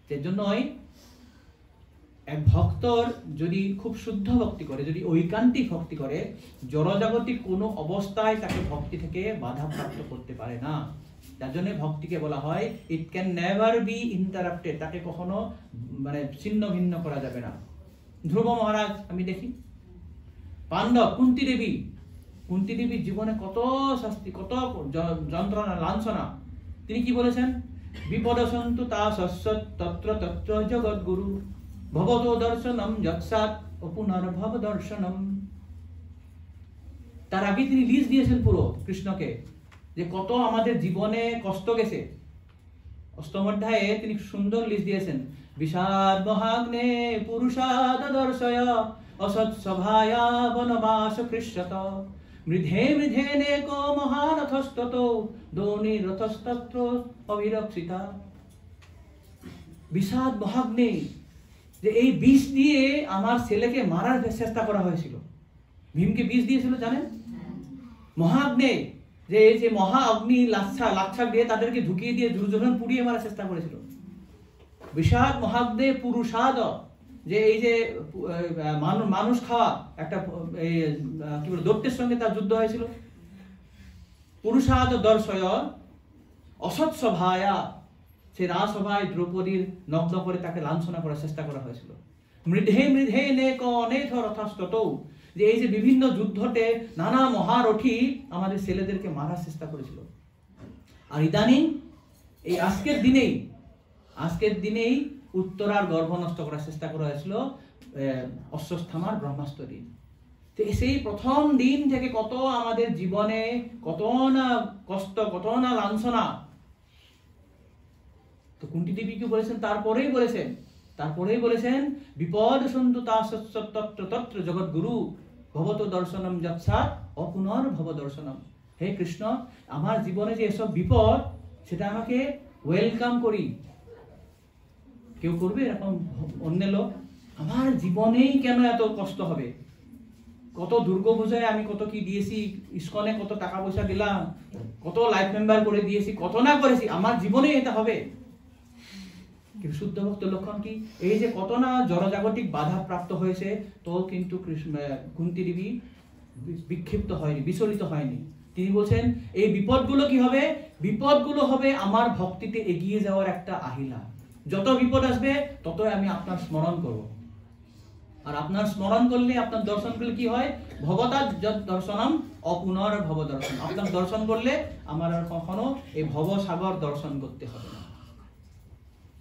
সেজন্যই এক ভক্তর যদি খুব শুদ্ধ ভক্তি করে, যদি ঐকান্তিক ভক্তি করে, জড়জাগতিক কোনো অবস্থায় তাকে ভক্তি থেকে বাধা প্রাপ্ত করতে পারে না। যার জন্য ভক্তিকে বলা হয় it can never be interrupted, তাকে কখনো মানে ছিন্ন ভিন্ন করা যাবে না। ধ্রুব মহারাজ আমি দেখি, পাণ্ডব, কুন্তি দেবীর জীবনে কত শাস্তি, কত যন্ত্রণা, লাঞ্ছনা। তিনি কি বলেছেন? বিপদসন্তু তা সস্যৎ তত্র তত্র জগৎগুরু ভবতো দর্শনম যৎসাৎ ও পুনর্ভব দর্শনম। তার আগে তিনি লিস্ট দিয়েছেন পুরো কৃষ্ণকে, যে কত আমাদের জীবনে কষ্ট গেছে। অষ্টম অধ্যায়ে তিনি সুন্দর লিস্ট দিয়েছেন, বিষাদ মহাগ্নে পুরুষাদ দর্শয় অসৎ সভায়া বনবাস কৃষ্যত মৃধে মৃধে নেকো মহারথস্তত দোনি রথস্তত্র অবিরক্ষিতা। বিষাদ মহাগ্নে, যে এই বিষ দিয়ে আমার ছেলেকে মারার চেষ্টা করা হয়েছিল। ভীমকে বিষ দিয়েছিল জানেন? মহাগ্নে, যে এই যে মহা অগ্নি লাচ্ছা দিয়ে তাদেরকে ঢুকিয়ে দিয়ে দুর্যোধন পুড়িয়ে মারার চেষ্টা করেছিল। বিষাদ মহাগ্নে পুরুষাদ, যে এই যে মানুষ খাওয়া একটা কি বলে দৈত্যের সঙ্গে তার যুদ্ধ হয়েছিল। পুরুষাদ দর্শয় অসৎ সভায়া, সেই রাজসভায় দ্রৌপদীর নগ্ন করে তাকে লাঞ্ছনা করার চেষ্টা করা হয়েছিল। মৃধে মৃধে নেক অনেথ রথাস্ততৌ, যে এই যে বিভিন্ন যুদ্ধতে নানা মহারথী আমাদের ছেলেদেরকে মারার চেষ্টা করেছিল। আর ইদানিং এই আজকের দিনেই উত্তরার গর্ভ নষ্ট করার চেষ্টা করা হয়েছিল অশ্বত্থামার ব্রহ্মাস্ত্র দিন। সেই প্রথম দিন থেকে কত আমাদের জীবনে কত না কষ্ট, কত না লাঞ্ছনা। তো কুন্তি দেবী কি বলেছেন? তারপরেই বলেছেন বিপদ সন্তু তত্র তত্র জগৎ গুরু ভবত দর্শনম যৎসাৎ অপুনর ভব দর্শনম। হে কৃষ্ণ, আমার জীবনে যে এসব বিপদ, সেটা আমাকে ওয়েলকাম করি। কেউ করবে এরকম? অন্য লোক আমার জীবনেই কেন এত কষ্ট হবে? কত দুর্গপূজায় আমি কত কি দিয়েছি, ইস্কনে কত টাকা পয়সা দিলাম, কত লাইফ মেম্বার করে দিয়েছি, কত না করেছি, আমার জীবনে এটা হবে। কিন্তু শুদ্ধ ভক্ত লক্ষণ কি? এই যে কত না জড়জাগতিক বাধা প্রাপ্ত হয়েছে, তো কিন্তু কুন্তী দেবী বিক্ষিপ্ত হয়নি, বিচলিত হয়নি। তিনি বলছেন এই বিপদগুলো কি হবে? বিপদগুলো হবে আমার ভক্তিতে এগিয়ে যাওয়ার একটা আহিলা। যত বিপদ আসবে ততই আমি আপনার স্মরণ করব। আর আপনার স্মরণ করলে, আপনার দর্শন করলে কি হয়? ভবতা দর্শনম অপুনর ভব দর্শন। আপনার দর্শন করলে আমার আর কখনো এই ভবসাগর দর্শন করতে হবে না।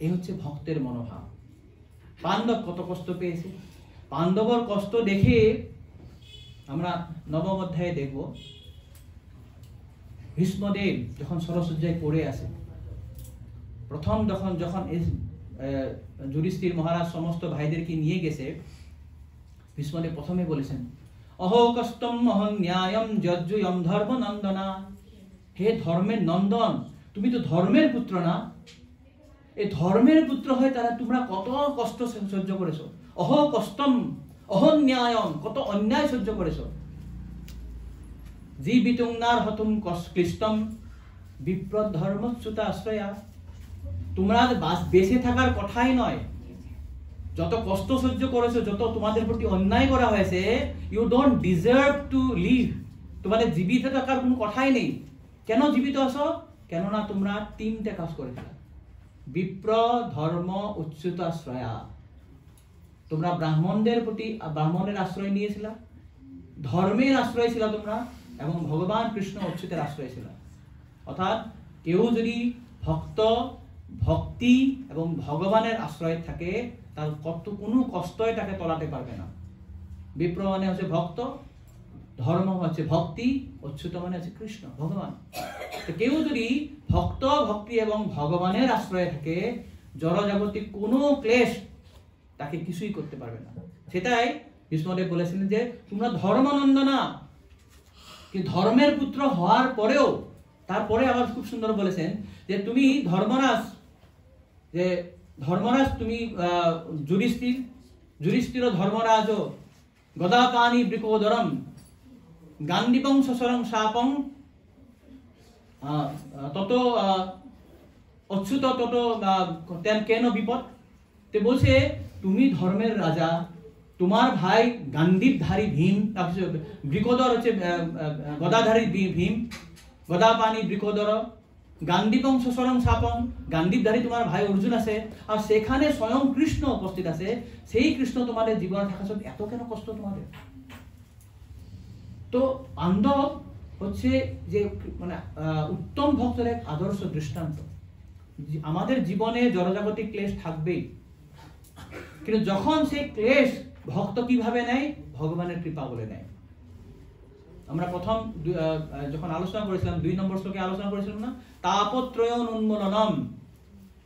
এই হচ্ছে ভক্তের মনোভাব। পাণ্ডব কত কষ্ট পেয়েছে। পাণ্ডবর কষ্ট দেখে আমরা নবম অধ্যায়ে দেখব, ভীষ্মদেব যখন সরসজ্জায় পড়ে আসে, প্রথম যখন যুধিষ্ঠির মহারাজ সমস্ত ভাইদেরকে নিয়ে গেছে, ভীষ্মদেব প্রথমে বলেছেন অহো কষ্টম মহং ন্যায়ম যজ্জুয়ম ধর্ম নন্দনা। হে ধর্মের নন্দন, তুমি তো ধর্মের পুত্র না? এই ধর্মের পুত্র হয়ে তারা তোমরা কত কষ্ট সহ্য করেছো। অহো কষ্টম অহন্যায়ম, কত অন্যায় সহ্য করেছো। জীবিতুং নার হতুম ক্লিষ্টম বিপ্র ধর্মচ্যুতা আশ্রয়া। তোমরা বেঁচে থাকার কথাই নয়, যত কষ্ট সহ্য করেছো, যত তোমাদের প্রতি অন্যায় করা হয়েছে, you don't deserve to live. তোমাদের জীবিত থাকার কোনো কথাই নেই। কেন জীবিত আছো? কেননা তোমরা তিনটে কাজ করেছো। বিপ্র ধর্ম উচ্যুত আশ্রয়া, তোমরা ব্রাহ্মণের আশ্রয় নিয়েছিলা, ধর্মের আশ্রয় ছিল তোমরা, এবং ভগবান কৃষ্ণ অচ্যুতের আশ্রয় ছিল। অর্থাৎ কেউ যদি ভক্তি এবং ভগবানের আশ্রয় থাকে, তার কোনো কষ্টই তাকে তলাতে পারবে না। বিপ্র মানে হচ্ছে ভক্ত, ধর্ম হচ্ছে ভক্তি, অচ্যুত মানে হচ্ছে কৃষ্ণ ভগবান। কেউ যদি ভক্তি এবং ভগবানের আশ্রয়ে থাকে, জড়জাগতিক কোনো ক্লেশ তাকে কিছুই করতে পারবে না। সেটাই ভীষ্মদেব বলেছিলেন যে তোমরা ধর্মনন্দনা, কি ধর্মের পুত্র হওয়ার পরেও, তারপরে আবার খুব সুন্দর বলেছেন যে তুমি ধর্মরাজ, তুমি যুধিষ্ঠির ধর্মরাজ গদাপানি বৃকোদরম গান্ডীপং শশরং শাপং তত অচ্যুত তত কেন বিপদ। তে বলছে তুমি ধর্মের রাজা, তোমার ভাই গান্ডীপধারী ভীম, বৃকোদর হচ্ছে গদাধারী ভীম, গদাপানি বৃকোদর, গান্ডীপং শশরং শাপং, গান্ডীপধারী তোমার ভাই অর্জুন আছে, আর সেখানে স্বয়ং কৃষ্ণ উপস্থিত আছে। সেই কৃষ্ণ তোমাদের জীবনে থাকা সত্ত্বেও এত কেন কষ্ট তোমাদের? তো পাণ্ডব হচ্ছে যে মানে উত্তম ভক্তের এক আদর্শ দৃষ্টান্ত। আমাদের জীবনে জড়জাগতিক ক্লেশ থাকবেই, কিন্তু যখন সেই ক্লেশ ভক্ত কিভাবে নেয়? ভগবানের কৃপা বলে নেয়। আমরা প্রথম যখন আলোচনা করেছিলাম, 2 নম্বর শ্লোকে আলোচনা করেছিলাম না, তাপত্রয়ন উন্মূলনম।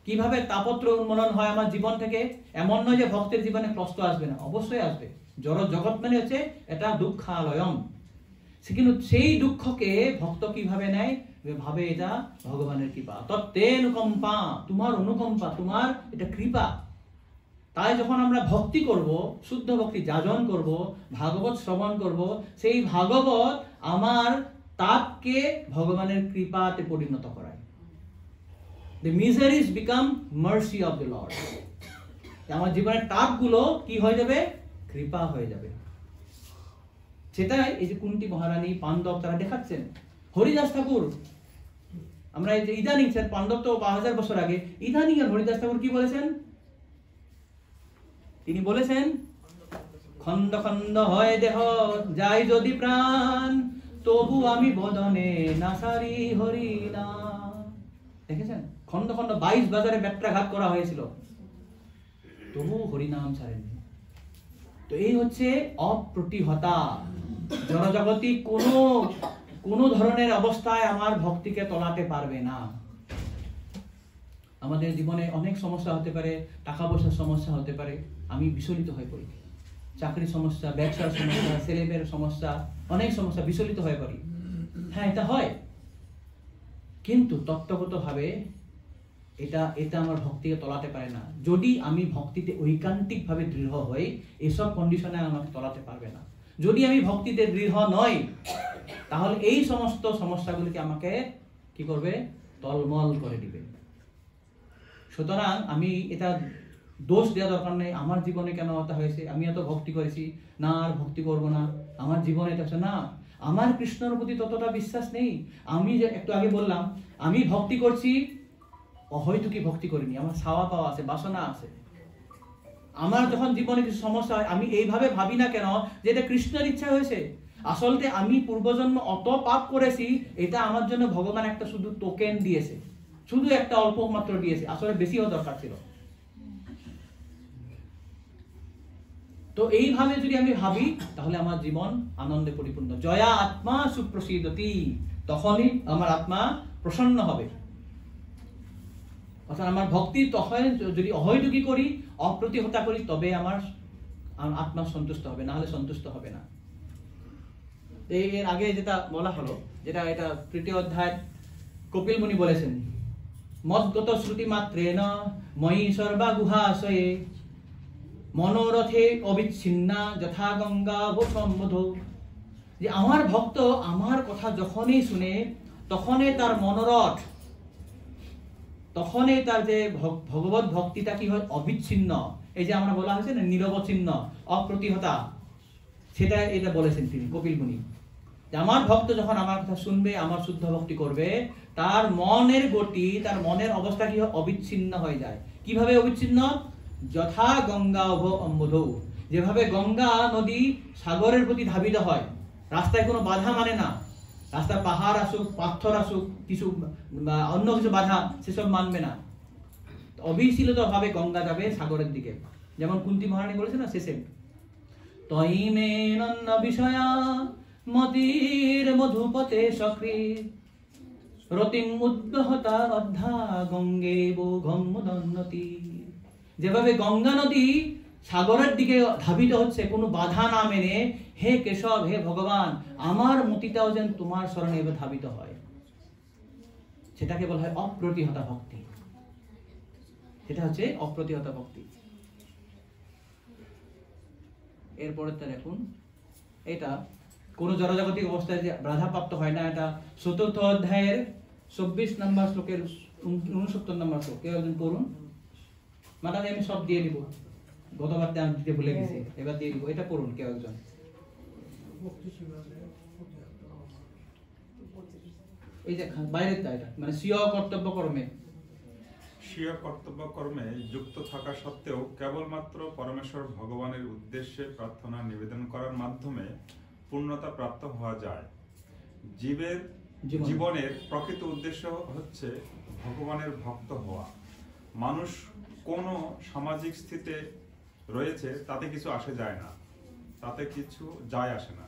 কিভাবে তাপত্রয় উন্মূলন হয় আমার জীবন থেকে? এমন নয় যে ভক্তের জীবনে কষ্ট আসবে না, অবশ্যই আসবে। জগৎ মানে হচ্ছে এটা দুঃখালয়ম। কিন্তু সেই দুঃখকে ভক্ত কিভাবে নেয়? ভাবে এটা ভগবানের কৃপা। তত্ত্বে অনুকম্পা, তোমার অনুকম্পা, তোমার এটা কৃপা। তাই যখন আমরা ভক্তি করব, শুদ্ধ ভক্তি যাজন করব, ভাগবত শ্রবণ করব, সেই ভাগবত আমার তাপকে ভগবানের কৃপাতে পরিণত করায়। The miseries become mercy of the Lord. আমার জীবনের তাপগুলো কি হয়ে যাবে? কৃপা হয়ে যাবে। সেটাই এই যে কুন্তী মহারানী, পাণ্ডব তারা দেখাচ্ছেন। হরিদাস ঠাকুর আমরা এই যে ইদানিং স্যার ৫০০ বছর আগে ইদানিং আর হরিদাস ঠাকুর কি বলেছেন? তিনি বলেছেন খন্ড খন্ড হয় দেহ যাই যদি প্রাণ তবু আমি বদনে নাসারি হরি নাম। দেখেছেন খন্ড খন্ড ২২ বাজারে ব্যত্রাঘাত করা হয়েছিল, তবু হরিনাম ছাড়েননি। তো এই হচ্ছে অপ্রতিহতা। জড়জগতি কোনো ধরনের অবস্থায় আমার ভক্তিকে তলাতে পারবে না। আমাদের জীবনে অনেক সমস্যা হতে পারে, টাকা পয়সার সমস্যা হতে পারে, আমি বিচলিত হয়ে পড়ি। চাকরির সমস্যা, ব্যবসার সমস্যা, ছেলেমেয়ের সমস্যা, অনেক সমস্যা, বিচলিত হয়ে পড়ি। হ্যাঁ, এটা হয়, কিন্তু তত্ত্বগতভাবে এটা আমার ভক্তিকে তলাতে পারে না। যদি আমি ভক্তিতে ঐকান্তিকভাবে দৃঢ় হই, এসব কন্ডিশনে আমাকে তলাতে পারবে না। যদি আমি ভক্তিতে দৃঢ় নই, তাহলে এই সমস্ত সমস্যাগুলিকে আমাকে কি করবে? তলমল করে দিবে। সুতরাং আমি এটা দোষ দেওয়া দরকার নেই, আমার জীবনে কেন হতা হয়েছে, আমি এত ভক্তি করেছি, না আর ভক্তি করব না, আমার জীবনে এটা না, আমার কৃষ্ণের প্রতি ততটা বিশ্বাস নেই। আমি যে একটু আগে বললাম, আমি ভক্তি করছি, হয়তো কি ভক্তি করিনি, আমার ছাওয়া পাওয়া আছে, বাসনা আছে। আমার যখন জীবনে কিছু সমস্যা হয়, আমি এইভাবে ভাবি না কেন যে এটা কৃষ্ণের ইচ্ছা হয়েছে। আসলে আমি পূর্বজন্ম অত পাপ করেছি, এটা আমার জন্য ভগবান একটা শুধু টোকেন দিয়েছে, শুধু একটা অল্প মাত্র দিয়েছে, আসলে বেশিও দরকার ছিল। তো এইভাবে যদি আমি ভাবি, তাহলে আমার জীবন আনন্দে পরিপূর্ণ। জয়া আত্মা সুপ্রসিদ্ধতি, তখনই আমার আত্মা প্রসন্ন হবে। অর্থাৎ আমার ভক্তি তখন যদি অহৈতুকী করি, অপ্রতিহতা করি, তবে আমার আত্মা সন্তুষ্ট হবে, না হলে সন্তুষ্ট হবে না। এর আগে যেটা বলা হলো, যেটা এটা ৩য় অধ্যায় কপিল মুনি বলেছেন, মদ্গত শ্রুতি মাত্রেণ ময়ি সর্বা গুহাশয়ে মনোরথে অবিচ্ছিন্না যথা গঙ্গা সম্বোধ। যে আমার ভক্ত আমার কথা যখনই শুনে, তখনই তার মনোরথ, তখনই তার যে ভগবত ভক্তিটা কি হয়? অবিচ্ছিন্ন। এই যে আমরা বলা হয়েছে না, নিরবচ্ছিন্ন, অপ্রতিহতা, সেটা এটা বলেছেন তিনি কপিল মুনি। যে আমার ভক্ত যখন আমার কথা শুনবে, আমার শুদ্ধ ভক্তি করবে, তার মনের গতি, তার মনের অবস্থা কি হয়? অবিচ্ছিন্ন হয়ে যায়। কিভাবে অবিচ্ছিন্ন? যথা গঙ্গা অম্বুধৌ, যেভাবে গঙ্গা নদী সাগরের প্রতি ধাবিত হয়, রাস্তায় কোনো বাধা মানে না, রাস্তায় পাহাড় আসুক, পাথর আসুক, কিছু অন্য কিছু বাধা, সেসব মানবে না। অবিচলিত ভাবে গঙ্গা যাবে সাগরের দিকে। যেমন কুন্তী মহারানী বলেছে না শেষে, তৈমে নন্দ বিষয়া মতির মধুপতে সক্রিয় রতিম উদ্বহতা অধ্যা গঙ্গে বোঘম্মদন্নতি। যেভাবে গঙ্গা নদী সাগরের দিকে ধাবিত হচ্ছে কোনো বাধা না মেনে, হে কেশব, হে ভগবান, আমার মতিটাও যেন তোমার শরণে এবার ধাবিত হয়, সেটাকে বলা হয় অপ্রতিহতা ভক্তি। সেটা হচ্ছে অপ্রতিহতা ভক্তি। এরপরে তো দেখুন, এটা কোন জড়জাগতিক অবস্থায় যে বাধাপ্রাপ্ত হয় না। এটা ৪র্থ অধ্যায়ের ২৪ নম্বর শ্লোকের ৬৯ নম্বর শ্লোক। কেউ একজন পড়ুন। মাতাজি আমি সব দিয়ে দিব, গতবার আমি দিতে ভুলে গেছি, এবার দিয়ে দিব। এটা পড়ুন কেউ একজন। এই যে বাইরের তা, এটা মানে স্বীয় কর্তব্য কর্মে,
স্বীয় কর্তব্য কর্মে যুক্ত থাকা সত্ত্বেও কেবলমাত্র পরমেশ্বর ভগবানের উদ্দেশ্যে প্রার্থনা নিবেদন করার মাধ্যমে পূর্ণতা প্রাপ্ত হওয়া যায়। জীবনের প্রকৃত উদ্দেশ্য হচ্ছে ভগবানের ভক্ত হওয়া। মানুষ কোন সামাজিক স্থিতিতে রয়েছে তাতে কিছু আসে যায় না, তাতে কিছু যায় আসে না।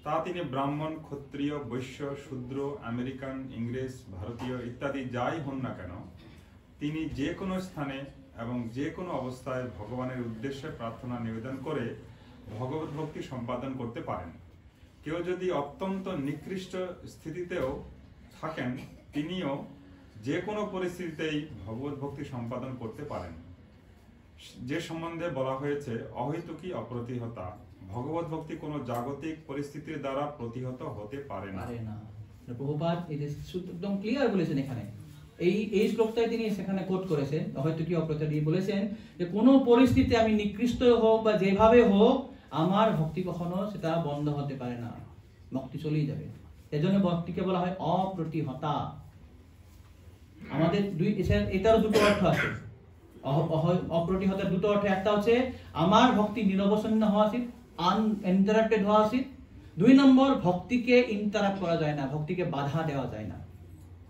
তা তিনি ব্রাহ্মণ, ক্ষত্রিয়, বৈশ্য, শূদ্র, আমেরিকান, ইংরেজ, ভারতীয় ইত্যাদি যাই হন না কেন, তিনি যে কোনো স্থানে এবং যে কোনো অবস্থায় ভগবানের উদ্দেশ্যে প্রার্থনা নিবেদন করে ভগবত ভক্তি সম্পাদন করতে পারেন। কেউ যদি অত্যন্ত নিকৃষ্ট স্থিতিতেও থাকেন, তিনিও যে কোনো পরিস্থিতিতেই ভগবত ভক্তি সম্পাদন করতে পারেন। যে সম্বন্ধে বলা হয়েছে অহৈতুকী অপ্রতিহতা, ভগবত ভক্তি কোনো জাগতিক পরিস্থিতির দ্বারা প্রতিহত হতে পারে না।
প্রভুপাদ এটা একদম ক্লিয়ার বলেছেন এখানে। এই শ্লোকটাই তিনি সেখানে কোট করেছেন, অহৈতুকী অপ্রতিহতা দিয়ে বলেছেন যে কোনো পরিস্থিতিতে আমি নিকৃষ্ট হোক বা যেভাবে হোক, আমার ভক্তি কখনো সেটা বন্ধ হতে পারে না, ভক্তি চলেই যাবে। এজন্য ভক্তিকে বলা হয় অপ্রতিহতা। আমাদের এটারও দুটো অর্থ আছে। অপ্রতিহতের দুটো অর্থ, একটা হচ্ছে আমার ভক্তি নিরবচ্ছিন্ন হওয়া উচিত, আনইন্টারাপ্টেড হওয়া উচিত। 2 নম্বর, ভক্তিকে ইন্টারাপ্ট করা যায় না, ভক্তিকে বাধা দেওয়া যায় না,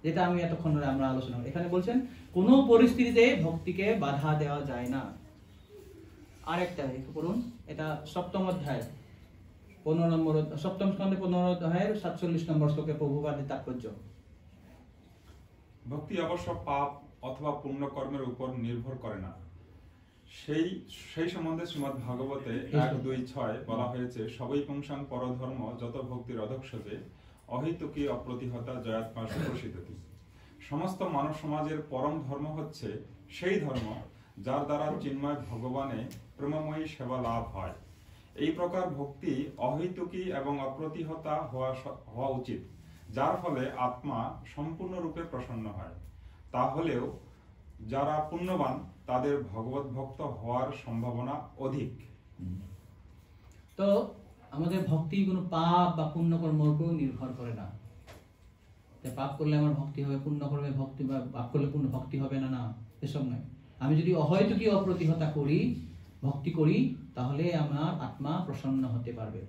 যেটা আমি এতক্ষণ ধরে আমরা আলোচনা করি। এখানে বলছেন কোনো পরিস্থিতিতে ভক্তিকে বাধা দেওয়া যায় না। আরেকটা একটু পড়ুন, এটা 7ম অধ্যায় 15 নম্বর, 7ম স্কন্ধে 15 অধ্যায়ের 47 নম্বর শ্লোকে প্রভুপাদের তাৎপর্য।
ভক্তি অবশ্য পাপ অথবা পুণ্য কর্মের উপর নির্ভর করে না। সেই সম্বন্ধে শ্রীমদ্ ভাগবতে 1:2:6 বলা হয়েছে, সবই পুংসাং পরধর্ম যত ভক্তির অধক্ষজে অহেতুকী অপ্রতিহতা জয়াত্মা সুপ্রসিদ্ধতি। সমস্ত মানব সমাজের পরম ধর্ম হচ্ছে সেই ধর্ম যার দ্বারা চিন্ময় ভগবানে প্রেমময়ী সেবা লাভ হয়। এই প্রকার ভক্তি অহেতুকী এবং অপ্রতিহতা হওয়া উচিত, যার ফলে আত্মা সম্পূর্ণরূপে প্রসন্ন হয়। তাহলেও যারা পুণ্যবান তাদের ভগবত ভক্ত হওয়ার সম্ভাবনা অধিক।
তো আমাদের ভক্তি কোনো পাপ বা পুণ্য কর্মের উপর নির্ভর করে না। পাপ করলে আমার ভক্তি হবে, পুণ্য করলে ভক্তি, বা পাপ করলে পুণ্য ভক্তি হবে না, না, এসব নয়। আমি যদি অহৈতুকী অপ্রতিহতা করি, ভক্তি করি, তাহলে আমার আত্মা প্রসন্ন হতে পারবে।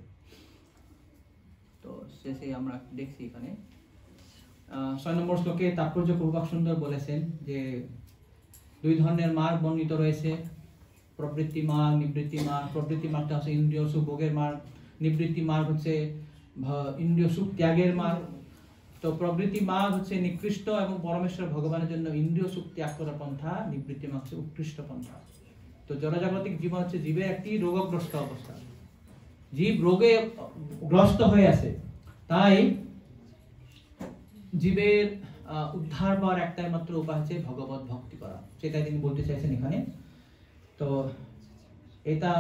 তো শেষে আমরা দেখছি এখানে 6 নম্বর শ্লোকে তাৎপর্য পূর্বক সুন্দর বলেছেন যে 2 ধরনের মার্গ বর্ণিত রয়েছে, প্রবৃত্তি মার্গ, নিবৃত্তি মার্গ। প্রবৃত্তি মার্গটা হচ্ছে ইন্দ্রিয় সুখ ভোগের মার্গ, নিবৃত্তি মার্গ হচ্ছে ইন্দ্রিয় সুখ ত্যাগের মার্গ। তো প্রবৃত্তি মার্গ হচ্ছে নিকৃষ্ট এবং পরমেশ্বর ভগবানের জন্য ইন্দ্রিয় সুখ ত্যাগ করার পন্থা, নিবৃত্তি মার্গ হচ্ছে উৎকৃষ্ট পন্থা। তো জড়জাগতিক জীবন হচ্ছে জীবের একটি রোগগ্রস্ত অবস্থা, জীব রোগে গ্রস্ত হয়ে আছে। তাই জীবের উদ্ধার পাওয়ার একটাই মাত্র উপায় হচ্ছে ভগবত ভক্তি করা, সেটাই তিনি বলতে চাইছেন এখানে। তো এটা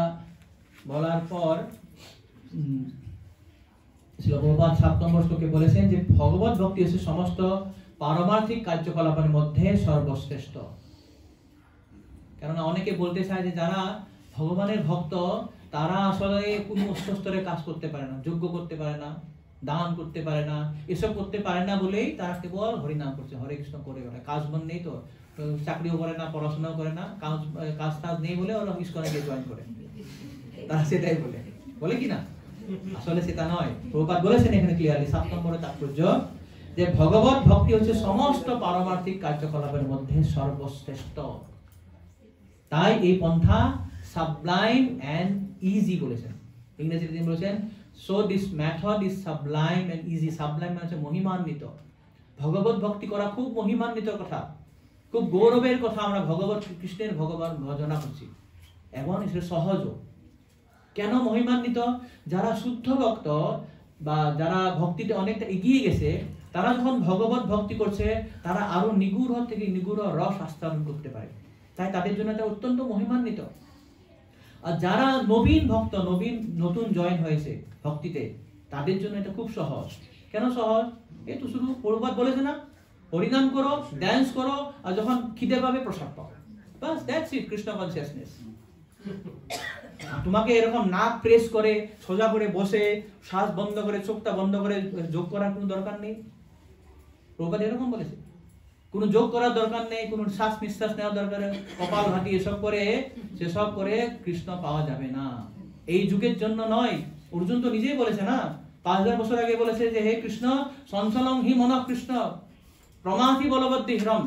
বলার পর শ্রীল প্রভুপাদ 7 নম্বর শ্লোকে বলেছেন যে ভগবত ভক্তি হচ্ছে সমস্ত পারমার্থিক কার্যকলাপের মধ্যে সর্বশ্রেষ্ঠ। কেননা অনেকে বলতে চায় যে যারা ভগবানের ভক্ত তারা আসলে কোনো উচ্চ স্তরে কাজ করতে পারে না, যজ্ঞ করতে পারে না, দান করতে পারে না, এসব করতে পারে না বলেই তারা কেবল হরিনাম করছে, হরে কৃষ্ণ করে বেড়ায়। কাজ বন নেই, তো চাকরিও করে না, পড়াশোনাও করে না, কাজ টাজ নেই বলে ওরা ইস্কনে গিয়ে জয়েন করে, তারা সেটাই বলে কি না? আসলে সেটা নয়। প্রভুপাদ বলেছেন এখানে ক্লিয়ারলি 7 নম্বরে তাৎপর্য যে ভগবত ভক্তি হচ্ছে সমস্ত পারমার্থিক কার্যকলাপের মধ্যে সর্বশ্রেষ্ঠ। তাই এই পন্থা সাবলাইম এন্ড ইজি বলেছেন। ইংরেজিতে তিনি বলেছেন so this method is sublime and easy. Sublime মানে মহিমান্বিত। ভগবত ভক্তি করা খুব মহিমান্বিত কথা, খুব গৌরবের কথা। আমরা ভগবত কৃষ্ণের ভগবান ভজনা করছি এবং সেটা সহজ। কেন মহিমান্বিত? যারা শুদ্ধ ভক্ত বা যারা ভক্তিতে অনেকটা এগিয়ে গেছে, তারা যখন ভগবত ভক্তি করছে তারা আরো নিগুড় থেকে নিগুড় রস আস্বাদন করতে পারে, তাই তাদের জন্য এটা অত্যন্ত মহিমান্বিত। আর যারা নবীন ভক্ত, নতুন জয়েন হয়েছে ভক্তিতে, তাদের জন্য এটা খুব সহজ। কেন সহজ? এই তো শুধু প্রভুপাদ বলেছে না, হরিনাম করো, ড্যান্স করো, আর যখন খিদে পাবে প্রসাদ পাও, বাস, দ্যাটস ইট, কৃষ্ণ কনসিয়াসনেস। তোমাকে এরকম নাক প্রেস করে সোজা করে বসে শ্বাস বন্ধ করে চোখটা বন্ধ করে যোগ করার কোনো দরকার নেই। প্রভুপাদ এরকম বলেছে, কোনো যোগ করার দরকার নেই, কোনো শ্বাস নিঃশ্বাস নেওয়ার দরকার নেই, কপাল ভাতি এসব করে সেসব করে কৃষ্ণ পাওয়া যাবে না। এই যুগের জন্য নয়। অর্জুন তো নিজেই বলেছে না, 5000 বছর আগে বলেছে যে হে কৃষ্ণ, চঞ্চলং হি মন কৃষ্ণ প্রমাথি বলবদ্দি হ্রম,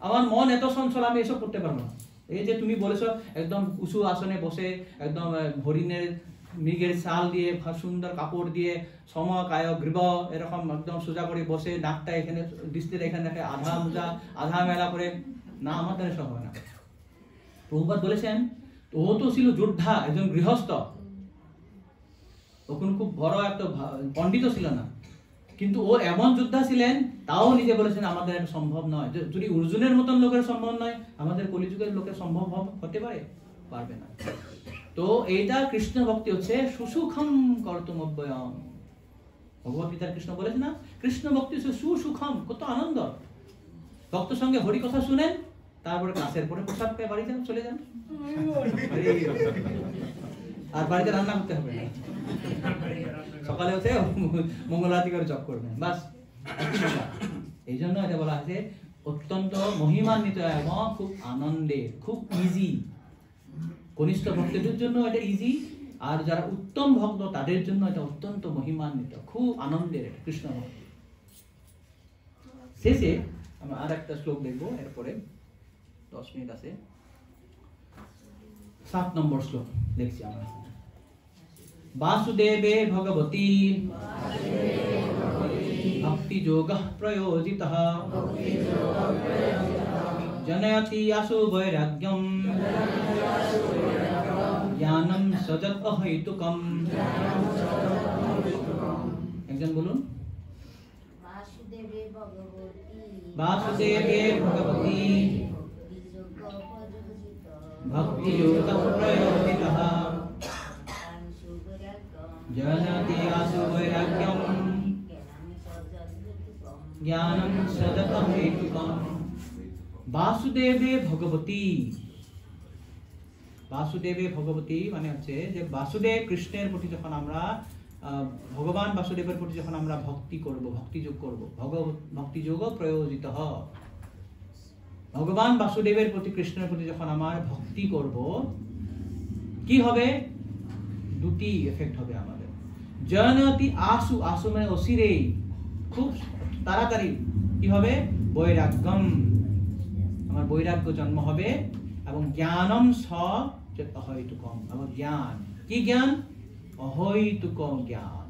আমার মন এত চঞ্চল, আমি এসব করতে পারবো না। এই যে তুমি বলেছো একদম উঁচু আসনে বসে একদম হরিণের মৃগের চাল দিয়ে সুন্দর কাপড় দিয়ে সমকায় গ্রীব এরকম একদম সোজা করে বসে, নাকটা এখানে ডিস্টের এখানে আধা মোজা আধা মেলা করে, না, আমার দ্বারা সব হয় না। প্রভুপাদ বলেছেন ও তো ছিল যোদ্ধা, একজন গৃহস্থ, ওখানে খুব বড় একটা পণ্ডিত ছিল না, কিন্তু ও এমন যোদ্ধা ছিলেন, তাও নিজে বলেছেন আমাদের এটা সম্ভব নয়। যদি অর্জুনের মতন লোকের সম্ভব নয়, আমাদের কলিযুগের লোকের সম্ভব হতে পারবে না। তো এইটা কৃষ্ণ ভক্তি হচ্ছে সুসুখম কর্তুম অব্যয়ম। ভগবত গীতার কৃষ্ণ বলেছে না, কৃষ্ণ ভক্তি হচ্ছে সুসুখম, কত আনন্দ। ভক্ত সঙ্গে হরি কথা শুনেন, তারপরে ক্লাসের পরে প্রসাদ পেয়ে বাড়ি যান, চলে যান, আর বাড়িতে রান্না করতে হবে না, সকালে উঠে মঙ্গল আরতি করে জপ করবেন, বাস। এই জন্য এটা বলা হয়েছে অত্যন্ত মহিমান্বিত এবং খুব আনন্দের, খুব ইজি। কনিষ্ঠ ভক্তদের জন্য এটা ইজি, আর যারা উত্তম ভক্ত তাদের জন্য এটা অত্যন্ত মহিমান্বিত, খুব আনন্দের এটা কৃষ্ণ ভক্তি। শেষে আমরা আর একটা শ্লোক দেখবো, এরপরে 10 মিনিট আছে। 7 নম্বর শ্লোক দেখছি আমরা। বাসুদেবে ভগবতী ভক্তি যোগ প্রয়োজিত জনয়তি আশু বৈরাগ্যম জ্ঞানম সজত অহৈতুকম। একজন বলুন। বাসুদেবে ভগবতী ভক্তি যোগ প্রয়োজিত জনয়তি আশু বৈরাগ্যম জ্ঞানম সজত অহৈতুকম। বাসুদেবে ভগবতী, বাসুদেবে ভগবতী মানে হচ্ছে যে বাসুদেব কৃষ্ণের প্রতি যখন আমরা ভগবান বাসুদেবের প্রতি যখন আমরা ভক্তি করব, ভক্তিযোগ করব, ভক্তিযোগ প্রয়োজিত। ভগবান বাসুদেবের প্রতি কৃষ্ণের প্রতি যখন আমার ভক্তি করব, কি হবে? দুটি এফেক্ট হবে আমাদের। জনতি আশু, আশু মানে অচিরেই, খুব তাড়াতাড়ি কি হবে? বৈরাগ্যম, আমার বৈরাগ্য জন্ম হবে। এবং জ্ঞানম স অহৈতুকম, আমার জ্ঞান, কি জ্ঞান? অহৈতুক জ্ঞান,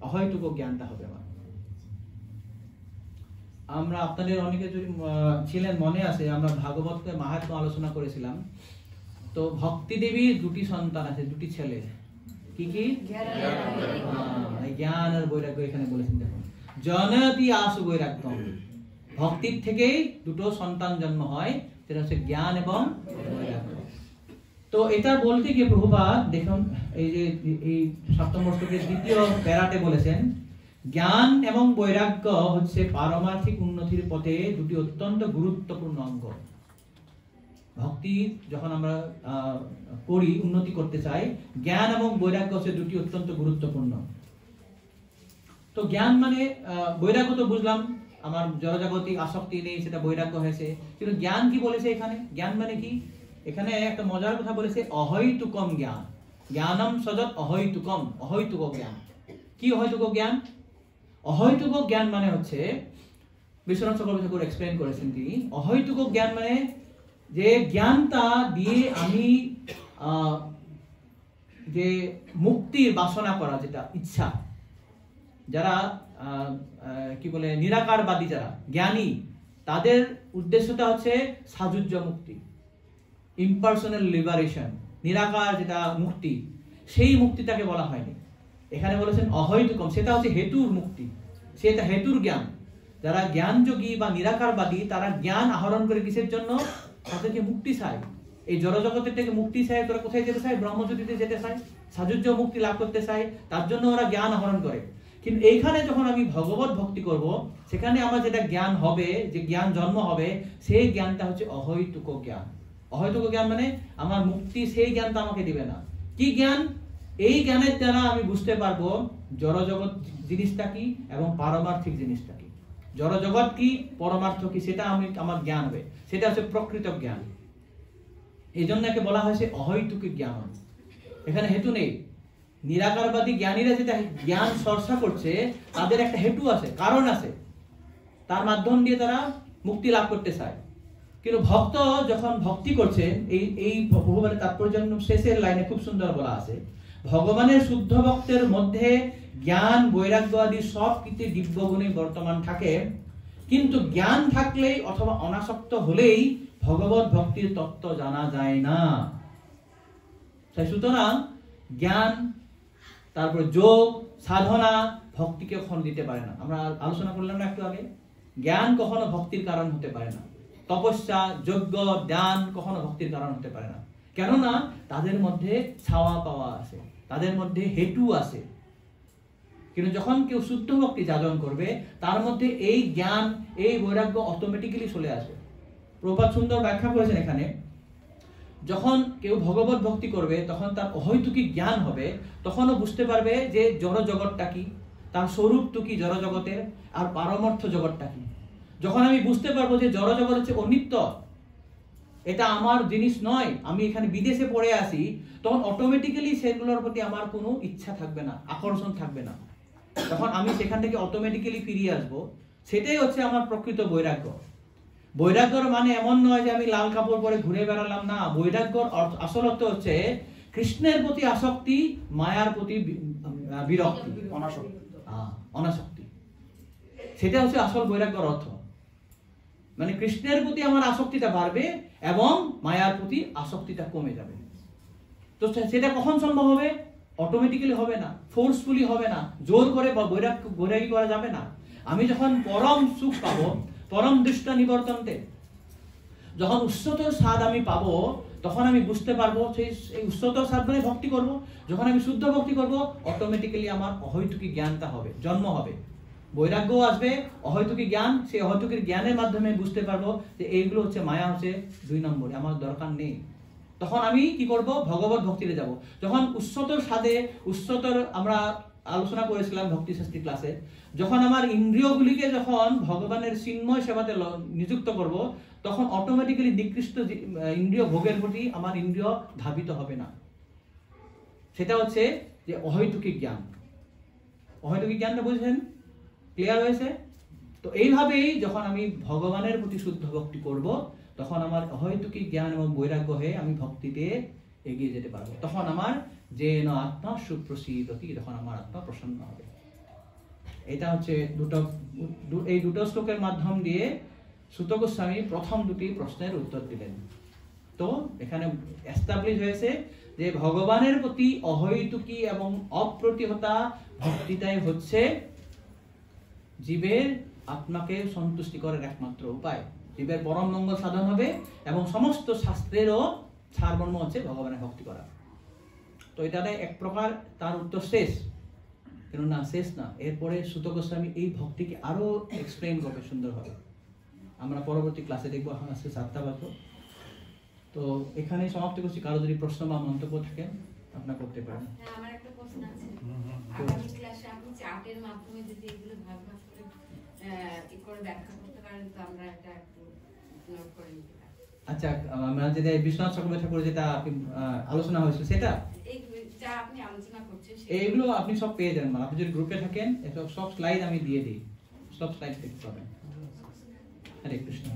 অহৈতুক জ্ঞানটা হবে আমার। আমরা আপনাদের অনেকে যদি ছিলেন, মনে আছে আমরা ভাগবত মাহাত্ম্য আলোচনা করেছিলাম। তো ভক্তি দেবীর দুটি সন্তান আছে, দুটি ছেলে। কি কি? জ্ঞান আর বৈরাগ্য এখানে বলেছেন। দেখুন, জনয়তি আশু বৈরাগ্যম, ভক্তির থেকেই দুটো সন্তান জন্ম হয়, সেটা হচ্ছে জ্ঞান এবং বৈরাগ্য। তো এটা বলতে গিয়ে প্রভুপাদ দেখুন এই যে এই 7 নম্বর শ্লোকের দ্বিতীয় প্যারাতে বলেছেন, জ্ঞান এবং বৈরাগ্য হচ্ছে পারমার্থিক উন্নতির পথে দুটি অত্যন্ত গুরুত্বপূর্ণ অঙ্গ। ভক্তি যখন আমরা করি, উন্নতি করতে চাই, জ্ঞান এবং বৈরাগ্য হচ্ছে দুটি অত্যন্ত গুরুত্বপূর্ণ। তো জ্ঞান মানে বৈরাগ্য তো বুঝলাম, আমার জড়জাগতিক আসক্তি নেই, সেটা বৈরাগ্য হয়েছে। কিন্তু জ্ঞান কি বলেছে এখানে? জ্ঞান মানে কি? এখানে একটা মজার কথা বলেছে, অহৈতুকম জ্ঞান। জ্ঞানম সজত অহৈতুকম, অহৈতুক জ্ঞান। কি অহৈতুক জ্ঞান? অহৈতুক জ্ঞান মানে হচ্ছে, বিশ্বনাথ চক্রবর্তী ঠাকুর এক্সপ্লেইন করেছেন তিনি, অহৈতুক জ্ঞান মানে যে জ্ঞানটা দিয়ে আমি যে মুক্তির বাসনা করা, যেটা ইচ্ছা, যারা কি বলে নিরাকারবাদী, যারা জ্ঞানী, তাদের উদ্দেশ্যটা হচ্ছে সাযুজ্য মুক্তি, ইম্পার্সোনাল লিবারেশন, নিরাকার যেটা মুক্তি, সেই মুক্তিটাকে বলা হয়নি। এখানে বলেছেন অহৈতুকম, সেটা হচ্ছে হেতুর মুক্তি, সেটা হেতুর জ্ঞান। যারা জ্ঞানযোগী বা নিরাকারবাদী, তারা জ্ঞান আহরণ করে কিসের জন্য? তাদেরকে মুক্তি চায়, এই জড়জগতের থেকে মুক্তি চায়। তোরা কোথায় যেতে চায়? ব্রহ্মজ্যোতিতে যেতে চায়, সাযুজ্য মুক্তি লাভ করতে চায়, তার জন্য ওরা জ্ঞান আহরণ করে। কিন্তু এইখানে যখন আমি ভগবত ভক্তি করব, সেখানে আমার যেটা জ্ঞান হবে, যে জ্ঞান জন্ম হবে, সেই জ্ঞানটা হচ্ছে অহৈতুক জ্ঞান। অহৈতুক জ্ঞান মানে আমার মুক্তি, সেই জ্ঞানটা আমাকে দিবে না। কি জ্ঞান? এই জ্ঞানের দ্বারা আমি বুঝতে পারবো জড়জগৎ জিনিসটা কি এবং পারমার্থিক জিনিসটা কি, জড়জগৎ কি, পরমার্থ কি, সেটা আমার জ্ঞান হবে। সেটা হচ্ছে প্রকৃত জ্ঞান। এই জন্য একে বলা হয়েছে অহৈতুক জ্ঞান। এখানে হেতু নেই। নিরাকারবাদী জ্ঞানীরা যেটা জ্ঞান চর্চা করছে, তাদের একটা হেতু আছে, কারণ আছে, তার মাধ্যম দিয়ে তারা মুক্তি লাভ করতে চায়। কিন্তু ভক্ত যখন ভক্তি করছেন, এই ভগবানের তাৎপর্য শেষের লাইনে খুব সুন্দর বলা আছে, ভগবানের শুদ্ধ ভক্তের মধ্যে জ্ঞান বৈরাগ্য আদি সব কিছু দিব্য গুণে বর্তমান থাকে, কিন্তু জ্ঞান থাকলেই অথবা অনাসক্ত হলেই ভগবত ভক্তির তত্ত্ব জানা যায় না। তাই সুতরাং জ্ঞান, তারপর যোগ, সাধনা ভক্তিকে কখনো দিতে পারে না। আমরা আলোচনা করলাম না একটু আগে, জ্ঞান কখনো ভক্তির কারণ হতে পারে না, তপস্যা, যজ্ঞ, দান কখনো ভক্তির কারণ হতে পারে না। কেননা তাদের মধ্যে ছাওয়া পাওয়া আছে, তাদের মধ্যে হেতু আছে। কিন্তু যখন কেউ শুদ্ধ ভক্তি যাজন করবে, তার মধ্যে এই জ্ঞান, এই বৈরাগ্য অটোমেটিক্যালি চলে আসবে। প্রভুপাদ সুন্দর ব্যাখ্যা করেছেন এখানে, যখন কেউ ভগবত ভক্তি করবে, তখন তার অহৈতুকিক জ্ঞান হবে, তখনও বুঝতে পারবে যে জড় জগৎটা কি, তার স্বরূপ তো কি জড় জগতের, আর পারমার্থ জগৎটা কি। যখন আমি বুঝতে পারবো যে জড় জগৎ হচ্ছে অনিত্য, এটা আমার জিনিস নয়, আমি এখানে বিদেশে পড়ে আসি, তখন অটোমেটিক্যালি সেগুলোর প্রতি আমার কোনো ইচ্ছা থাকবে না, আকর্ষণ থাকবে না। তখন আমি সেখান থেকে অটোমেটিক্যালি ফিরিয়ে আসবো। সেটাই হচ্ছে আমার প্রকৃত বৈরাগ্য। বৈরাগ্যর মানে এমন নয় যে আমি লাল কাপড় পরে ঘুরে বেড়ালাম না। বৈরাগ্যর আসল অর্থ হচ্ছে কৃষ্ণের প্রতি আসক্তি, মায়ার প্রতি বিরক্তি, অনাসক্তি। সেটা হচ্ছে আসল বৈরাগ্যর অর্থ। মানে কৃষ্ণের প্রতি আমার আসক্তিটা বাড়বে এবং মায়ার প্রতি আসক্তিটা কমে যাবে। তো সেটা কখন সম্ভব হবে? অটোমেটিক্যালি হবে না, ফোর্সফুলি হবে না, জোর করে বৈরাগী করা যাবে না। আমি যখন পরম সুখ পাবো, পরম দৃষ্টা নিবর্তনতে, যখন উচ্চতর স্বাদ আমি পাবো, তখন আমি বুঝতে পারবো সেই উচ্চতর স্বাদ মানে ভক্তি করব। যখন আমি শুদ্ধ ভক্তি করব, অটোমেটিক্যালি আমার অহৈতুকী জ্ঞানটা হবে, জন্ম হবে, বৈরাগ্য আসবে, অহৈতুকী জ্ঞান। সেই অহৈতুকীর জ্ঞানের মাধ্যমে বুঝতে পারবো যে এইগুলো হচ্ছে মায়া, হচ্ছে 2 নম্বরে, আমার দরকার নেই। তখন আমি কি করব? ভগবত ভক্তিতে যাব। যখন উচ্চতর স্বাদে, উচ্চতর, আমরা আলোচনা করেছিলাম ভক্তি শাস্ত্রী ক্লাসে, যখন আমার ইন্দ্রিয়গুলিকে যখন ভগবানের চিন্ময় সেবাতে নিযুক্ত করব, তখন অটোমেটিক্যালি নিকৃষ্ট ইন্দ্রিয় ভোগের প্রতি আমার ইন্দ্রিয় ধাবিত হবে না। সেটা হচ্ছে যে অহৈতুকী জ্ঞান। অহৈতুকী জ্ঞানটা বুঝছেন? ক্লিয়ার হয়েছে? তো এইভাবেই যখন আমি ভগবানের প্রতি শুদ্ধ ভক্তি করব, তখন আমার অহৈতুকী জ্ঞান এবং বৈরাগ্য হয়ে আমি ভক্তিতে এগিয়ে যেতে পারবো। তখন আমার যেন আত্মা সুপ্রসিদ্ধতি, তখন আমার আত্মা প্রসন্ন হবে। এটা হচ্ছে এই দুটো শ্লোকের মাধ্যম দিয়ে সূত গোস্বামী প্রথম 2টি প্রশ্নের উত্তর দিলেন। তো এখানে এস্টাবলিশ হয়েছে যে ভগবানের প্রতি অহৈতুকী এবং অপ্রতিহতা ভক্তিটাই হচ্ছে জীবের আত্মাকে সন্তুষ্টি করার একমাত্র উপায়। জীবের পরম মঙ্গল সাধন হবে এবং সমস্ত শাস্ত্রেরও সারমর্ম হচ্ছে ভগবানের ভক্তি করা। তো এটাতে এক প্রকার তার উত্তর শেষ, কেননা শেষ না, এরপরে সূত গোস্বামী এই ভক্তিকে আরো এক্সপ্লেইন করবে সুন্দরভাবে। আমরা পরবর্তী ক্লাসে দেখবো। এখন আজকে 7টা বাজে। তো এখানেই সমাপ্তি করছি। কারো যদি প্রশ্ন বা মন্তব্য থাকে আপনারা করতে পারেন।
আমার একটা প্রশ্ন আছে। আগামী ক্লাসে আপনি চার্টের মাধ্যমে যদি এগুলো ভাগ ভাগ করে ব্যাখ্যা করতে পারেন, তো আমরা এটা একটু নোট করে নিতে পারি।
আচ্ছা, আমরা যেটা বিশ্বনাথ চক্রবর্তী ঠাকুর যেটা আলোচনা হয়েছিল, সেটা
এই যা আপনি আলোচনা করছেন
এইগুলো আপনি সব পেয়ে যাবেন। মানে আপনি যদি গ্রুপে থাকেন, সব স্লাইড আমি দিয়ে দিই, সব স্লাইড দেখতে পাবেন। হরে কৃষ্ণ।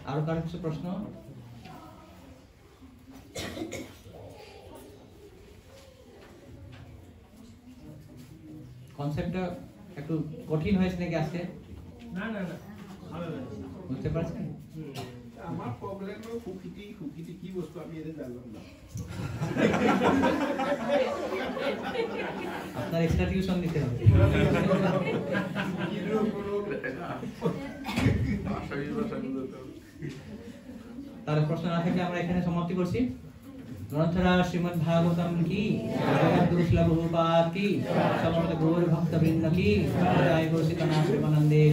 আরো কারো কিছু প্রশ্ন? কনসেপ্টটা একটু কঠিন হয়েছে নাকি আজকে?
না না না,
বুঝতে পারছেন?
আমার প্রবলেম প্রকৃতি কি বস্তু আমি এটা জানলাম না।
আপনার এক্সট্রা টিউশন দিতে হবে। তাহলে প্রশ্ন না থাকলে আমরা এখানে সমাপ্তি করছি। গ্রন্থরা শ্রীমদ্ ভাগবতম কি, গুরু শিলা প্রভুপাদ কি, সমস্ত গৌর ভক্ত বৃন্দ কি, জয় গুরু সীতানাথ প্রেমানন্দে।